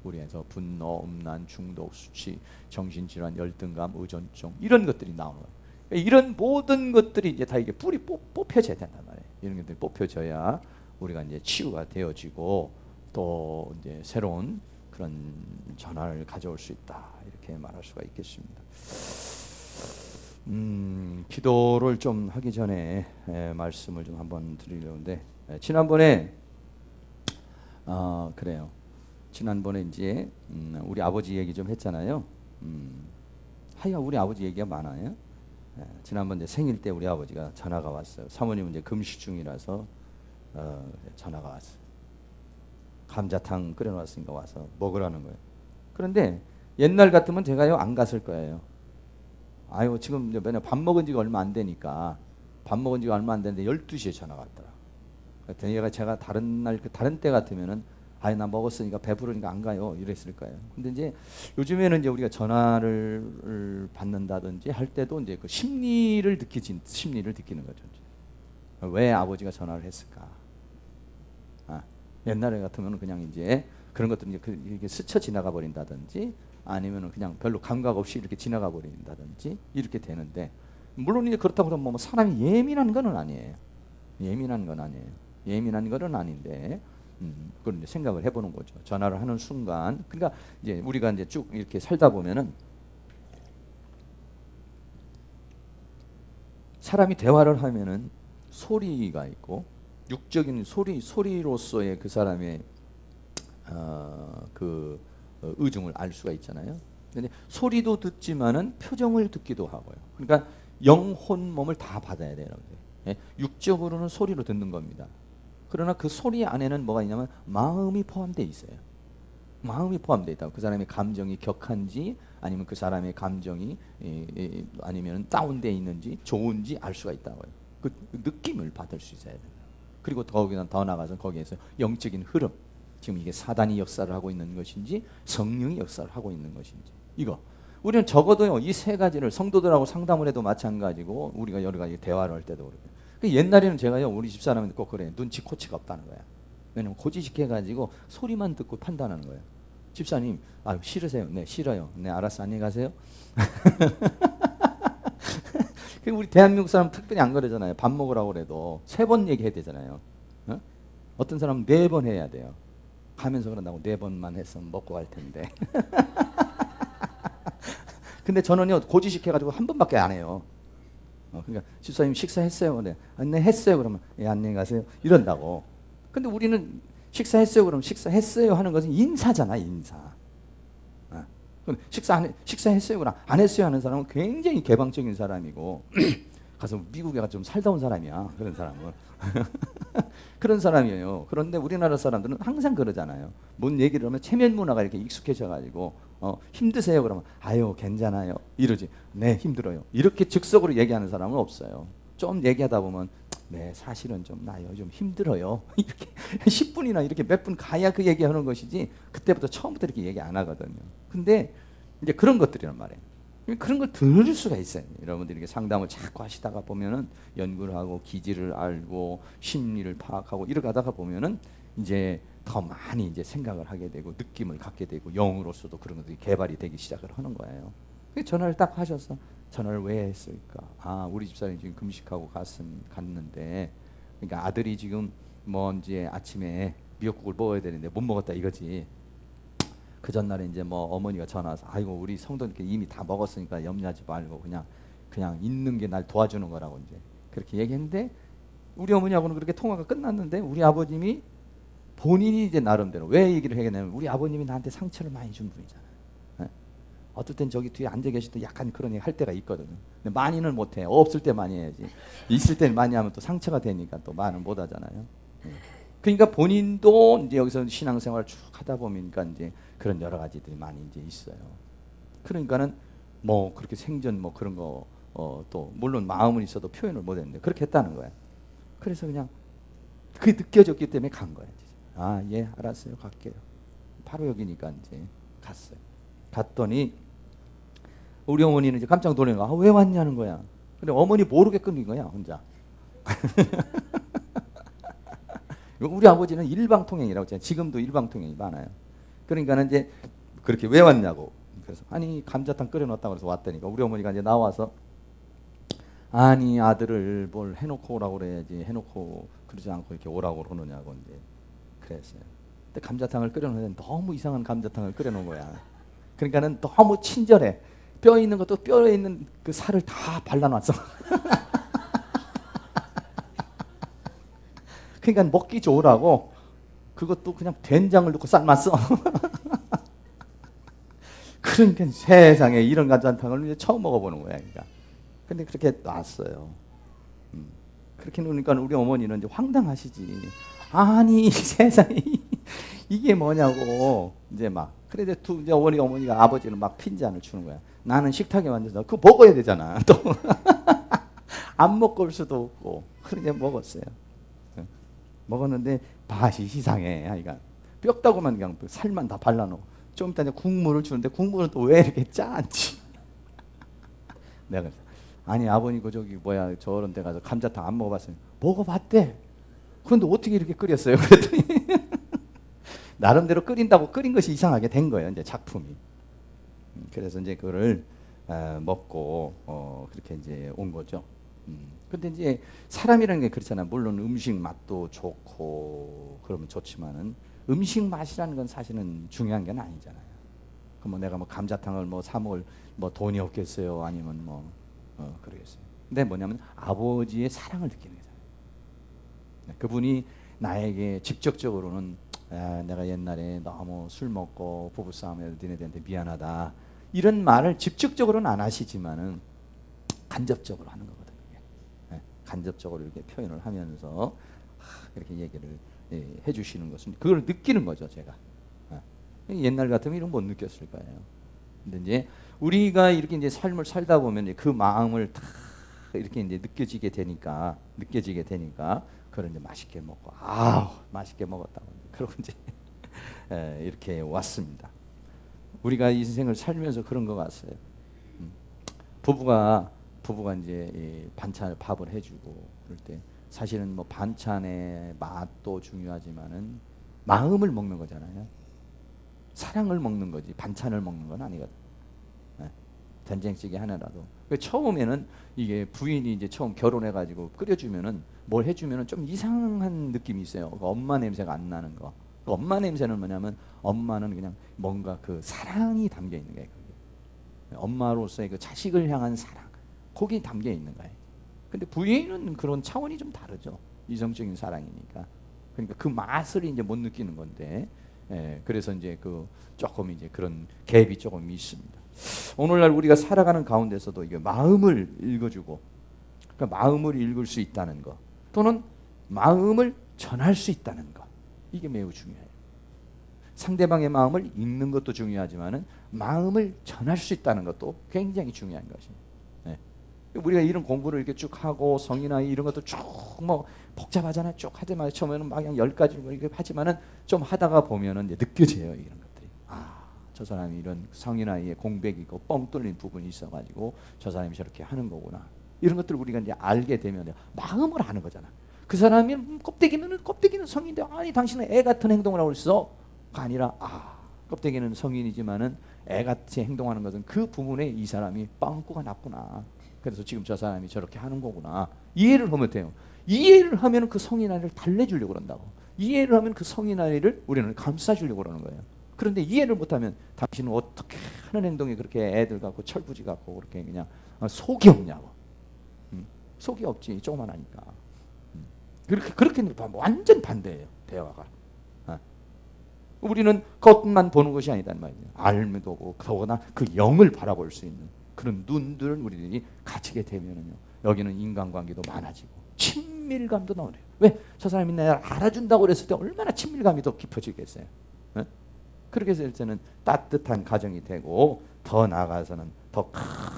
우리에서 분노, 음란, 중독, 수치, 정신질환, 열등감, 의존증 이런 것들이 나오는 거예요. 이런 모든 것들이 이제 다 이게 뿌리 뽑혀져야 된단 말이에요. 이런 것들이 뽑혀져야 우리가 이제 치유가 되어지고 또 이제 새로운 그런 전환을 가져올 수 있다 이렇게 말할 수가 있겠습니다. 기도를 좀 하기 전에 말씀을 좀 한번 드리려는데 지난번에 그래요. 지난번에 이제 우리 아버지 얘기 좀 했잖아요. 하여 우리 아버지 얘기가 많아요. 지난번 이제 생일 때 우리 아버지가 전화가 왔어요. 사모님은 이제 금식 중이라서 전화가 왔어요. 감자탕 끓여놨으니까 와서 먹으라는 거예요. 그런데 옛날 같으면 제가요 안 갔을 거예요. 지금 이제 맨날 밥 먹은 지가 얼마 안 되니까 밥 먹은 지가 얼마 안 되는데 12시에 전화가 왔더라. 그랬더니 제가 다른 때 같으면은 나 먹었으니까 배부르니까 안 가요 이랬을 거예요. 근데 이제 요즘에는 이제 우리가 전화를 받는다든지 할 때도 이제 그 심리를 느끼는 거죠. 왜 아버지가 전화를 했을까? 옛날에 같으면 그냥 이제 그런 것들이 이제 이렇게 스쳐 지나가 버린다든지 아니면은 그냥 별로 감각 없이 이렇게 지나가 버린다든지 이렇게 되는데 물론 이제 그렇다고 해서 뭐 사람이 예민한 건 아니에요. 예민한 건 아닌데. 그런 생각을 해보는 거죠. 전화를 하는 순간, 그러니까 이제 우리가 이제 쭉 이렇게 살다 보면은 사람이 대화를 하면은 소리가 있고 육적인 소리로서의 그 사람의 의중을 알 수가 있잖아요. 근데 소리도 듣지만은 표정을 듣기도 하고요. 그러니까 영혼 몸을 다 받아야 돼요. 육적으로는 소리로 듣는 겁니다. 그러나 그 소리 안에는 뭐가 있냐면 마음이 포함되어 있어요. 마음이 포함되어 있다고. 그 사람의 감정이 격한지 아니면 그 사람의 감정이 아니면 다운되어 있는지 좋은지 알 수가 있다고요. 그 느낌을 받을 수 있어야 돼요. 그리고 더 나가서 거기에서 영적인 흐름, 지금 이게 사단이 역사를 하고 있는 것인지 성령이 역사를 하고 있는 것인지 이거 우리는 적어도요 이 세 가지를 성도들하고 상담을 해도 마찬가지고 우리가 여러 가지 대화를 할 때도 그래요. 옛날에는 제가요 우리 집사람한테 꼭 그래요. 눈치 코치가 없다는 거야. 왜냐면 고지식 해가지고 소리만 듣고 판단하는 거예요. 집사님 싫으세요? 네 싫어요. 네 알았어 안녕히 가세요. 우리 대한민국 사람 특별히 안 그러잖아요. 밥 먹으라고 그래도 3번 얘기해야 되잖아요. 어? 어떤 사람은 4번 해야 돼요. 가면서 그런다고 4번만 했으면 먹고 갈 텐데. 근데 저는요 고지식 해가지고 1번밖에 안 해요. 그러니까 집사님 식사했어요? 네. 네 했어요. 그러면 예, 안녕히 가세요. 이런다고. 근데 우리는 식사했어요? 그러면 식사했어요 하는 것은 인사잖아 인사. 식사했어요? 그럼 안 했어요 하는 사람은 굉장히 개방적인 사람이고 가서 미국에 가 좀 살다 온 사람이야. 그런 사람은. 그런 사람이에요. 그런데 우리나라 사람들은 항상 그러잖아요. 뭔 얘기를 하면 체면 문화가 이렇게 익숙해져가지고 힘드세요? 그러면 아유 괜찮아요. 이러지. 네 힘들어요. 이렇게 즉석으로 얘기하는 사람은 없어요. 좀 얘기하다 보면 네 사실은 좀 나요. 좀 힘들어요. 이렇게 10분이나 이렇게 몇 분 가야 그 얘기하는 것이지 그때부터 처음부터 이렇게 얘기 안 하거든요. 근데 이제 그런 것들이란 말이에요. 그런 걸 들을 수가 있어요. 여러분들이 상담을 자꾸 하시다가 보면은 연구를 하고 기질을 알고 심리를 파악하고 이러다가 보면은 이제 더 많이 이제 생각을 하게 되고 느낌을 갖게 되고 영으로서도 그런 것들이 개발이 되기 시작을 하는 거예요. 전화를 딱 하셔서 전화를 왜 했을까? 우리 집사람이 지금 금식하고 갔는데 그러니까 아들이 지금 뭐 이제 아침에 미역국을 먹어야 되는데 못 먹었다 이거지. 그 전날에 이제 뭐 어머니가 전화 와서 아이고 우리 성도님께 이미 다 먹었으니까 염려하지 말고 그냥 있는 게 날 도와주는 거라고 이제 그렇게 얘기했는데 우리 어머니하고는 그렇게 통화가 끝났는데 우리 아버님이 본인이 이제 나름대로 왜 얘기를 해야겠냐면 우리 아버님이 나한테 상처를 많이 준 분이잖아요. 네? 어떨 땐 저기 뒤에 앉아 계실 때 약간 그런 얘기 할 때가 있거든요. 근데 많이는 못해. 없을 때 많이 해야지. 있을 때 많이 하면 또 상처가 되니까 또 말은 못 하잖아요. 네. 그러니까 본인도 이제 여기서 신앙생활을 쭉 하다 보니까 이제 그런 여러 가지들이 많이 이제 있어요. 그러니까는 뭐 그렇게 생전 뭐 그런 거 또 물론 마음은 있어도 표현을 못 했는데 그렇게 했다는 거예요. 그래서 그냥 그게 느껴졌기 때문에 간 거예요. 예 알았어요 갈게요. 바로 여기니까 이제 갔어요. 갔더니 우리 어머니는 이제 깜짝 놀란 거야. 왜 왔냐는 거야. 근데 어머니 모르게 끊긴 거야 혼자. 우리 아버지는 일방통행이라고 했잖아요. 지금도 일방통행이 많아요. 그러니까는 이제 그렇게 왜 왔냐고. 그래서 아니 감자탕 끓여놨다고 그래서 왔다니까 우리 어머니가 이제 나와서 아니 아들을 뭘 해놓고 오라고 그래야지 해놓고 그러지 않고 이렇게 오라고 그러느냐고 이제 그랬어요. 근데 감자탕을 끓여놓는데 너무 이상한 감자탕을 끓여놓은 거야. 그러니까는 너무 친절해. 뼈 있는 것도 뼈에 있는 그 살을 다 발라놨어. 그러니까 먹기 좋으라고 그것도 그냥 된장을 넣고 삶았어. 그러니까 세상에 이런 감자탕을 이제 처음 먹어보는 거야. 그러니까. 근데 그렇게 놨어요. 그렇게 놓으니까 우리 어머니는 이제 황당하시지. 아니 세상에 이게 뭐냐고 이제 막 그래 이제 어머니가 아버지는 막 핀잔을 주는 거야. 나는 식탁에 앉아서 그거 먹어야 되잖아. 또 안 먹고 올 수도 없고 그러니까 먹었어요. 먹었는데 맛이 이상해. 그러니까 뼈다구만 그냥 살만 다 발라놓고 좀 이따 이제 국물을 주는데 국물은 또 왜 이렇게 짠지. 내가 그랬어. 아니 아버님 그 저기 뭐야 저런 데 가서 감자탕 안 먹어봤어요. 먹어봤대. 그런데 어떻게 이렇게 끓였어요? 그랬더니 나름대로 끓인다고 끓인 것이 이상하게 된 거예요. 이제 작품이. 그래서 이제 그거를 먹고 그렇게 이제 온 거죠. 근데 이제 사람이라는 게 그렇잖아요. 물론 음식 맛도 좋고 그러면 좋지만은 음식 맛이라는 건 사실은 중요한 게 아니잖아요. 그럼 내가 뭐 감자탕을 뭐 사 먹을 뭐 돈이 없겠어요. 아니면 뭐 그러겠어요. 근데 뭐냐면 아버지의 사랑을 느끼는 거잖아요. 그분이 나에게 직접적으로는 내가 옛날에 너무 술 먹고 부부싸움에서 니네들한테 미안하다 이런 말을 직접적으로는 안 하시지만은 간접적으로 하는 거거든요. 간접적으로 이렇게 표현을 하면서 이렇게 얘기를 해주시는 것은 그걸 느끼는 거죠. 제가 옛날 같으면 이런 못 느꼈을 거예요. 근데 이제 우리가 이렇게 이제 삶을 살다 보면 그 마음을 다 이렇게 이제 느껴지게 되니까 그걸 이제 맛있게 먹고 맛있게 먹었다고 그러고 이제 이렇게 왔습니다. 우리가 인생을 살면서 그런 것 같아요. 부부가 이제 이 반찬 밥을 해주고 그럴 때 사실은 뭐 반찬의 맛도 중요하지만은 마음을 먹는 거잖아요. 사랑을 먹는 거지 반찬을 먹는 건 아니거든. 된장찌개 하나라도. 처음에는 이게 부인이 이제 처음 결혼해가지고 끓여주면은 뭘 해주면은 좀 이상한 느낌이 있어요. 그 엄마 냄새가 안 나는 거. 그 엄마 냄새는 뭐냐면 엄마는 그냥 뭔가 그 사랑이 담겨 있는 거예요. 엄마로서의 그 자식을 향한 사랑, 거기 담겨 있는 거예요. 근데 부인은 그런 차원이 좀 다르죠. 이성적인 사랑이니까. 그러니까 그 맛을 이제 못 느끼는 건데, 그래서 이제 그 조금 이제 그런 갭이 조금 있습니다. 오늘날 우리가 살아가는 가운데서도 이게 마음을 읽어주고, 그러니까 마음을 읽을 수 있다는 거, 또는 마음을 전할 수 있다는 거, 이게 매우 중요해요. 상대방의 마음을 읽는 것도 중요하지만은 마음을 전할 수 있다는 것도 굉장히 중요한 것입니다. 우리가 이런 공부를 이렇게 쭉 하고 성이나 이런 것도 쭉 뭐 복잡하잖아요. 쭉 하지만 처음에는 막 그냥 10가지 뭐 이렇게 하지만은 좀 하다가 보면은 이제 느껴져요. 이런 것들이. 저 사람이 이런 성이나이의 공백이 있고 뻥 뚫린 부분이 있어가지고 저 사람이 저렇게 하는 거구나. 이런 것들을 우리가 이제 알게 되면 마음을 아는 거잖아. 그 사람이 껍데기는 성인인데 아니 당신은 애 같은 행동을 하고 있어. 가 아니라 껍데기는 성인이지만은 애같이 행동하는 것은 그 부분에 이 사람이 빵꾸가 났구나. 그래서 지금 저 사람이 저렇게 하는 거구나. 이해를 하면 돼요. 이해를 하면 그 성인아이를 달래주려고 그런다고. 이해를 하면 그 성인아이를 우리는 감싸주려고 그러는 거예요. 그런데 이해를 못하면 당신은 어떻게 하는 행동이 그렇게 애들 같고 철부지 같고 그렇게 그냥 속이 없냐고. 속이 없지 조그만하니까. 그렇게 완전 반대예요. 대화가. 우리는 겉만 보는 것이 아니단 말이에요. 알면도 보고 더구나 그 영을 바라볼 수 있는 그런 눈들을 우리들이 가지게 되면은요. 여기는 인간관계도 많아지고 친밀감도 나오네요. 왜? 저 사람이 나를 알아준다고 그랬을 때 얼마나 친밀감이 더 깊어지겠어요. 그렇게 했을 때는 따뜻한 가정이 되고 더 나아가서는 더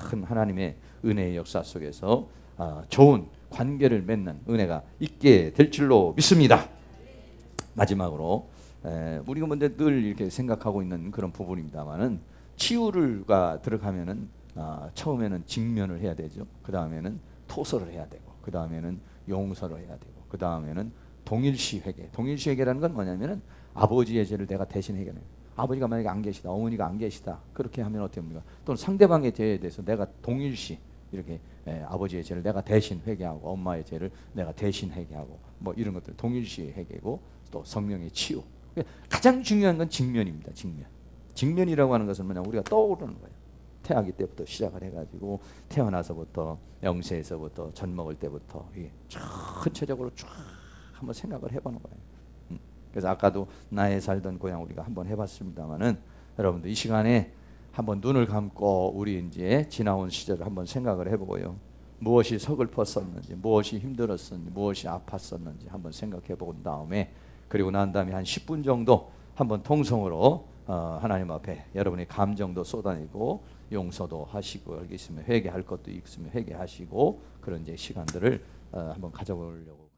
큰 하나님의 은혜의 역사 속에서 좋은 관계를 맺는 은혜가 있게 될 줄로 믿습니다. 마지막으로 우리가 먼저 늘 이렇게 생각하고 있는 그런 부분입니다만은 치유가 들어가면은 처음에는 직면을 해야 되죠. 그 다음에는 토설을 해야 되고, 그 다음에는 용서를 해야 되고, 그 다음에는 동일시 회개. 동일시 회개라는 건 뭐냐면은 아버지의 죄를 내가 대신 해결해요. 아버지가 만약에 안 계시다, 어머니가 안 계시다, 그렇게 하면 어떻게 합니까? 또는 상대방의 죄에 대해서 내가 동일시 이렇게 아버지의 죄를 내가 대신 회개하고, 엄마의 죄를 내가 대신 회개하고, 뭐 이런 것들 동일시 회개고, 또 성령의 치유. 가장 중요한 건 직면입니다. 직면이라고 하는 것은 뭐냐, 우리가 떠오르는 거예요. 태아기 때부터 시작을 해가지고 태어나서부터 영세에서부터 젖 먹을 때부터 전체적으로 쫙 한번 생각을 해보는 거예요. 그래서 아까도 나의 살던 고향 우리가 한번 해봤습니다만은 여러분들 이 시간에 한번 눈을 감고 우리 이제 지나온 시절을 한번 생각을 해보고요. 무엇이 서글펐었는지, 무엇이 힘들었었는지, 무엇이 아팠었는지 한번 생각해 본 다음에, 그리고 난 다음에 한 10분 정도 한번 통성으로 하나님 앞에 여러분의 감정도 쏟아내고 용서도 하시고, 여기 있으면 회개할 것도 있으면 회개하시고, 그런 이제 시간들을 한번 가져보려고.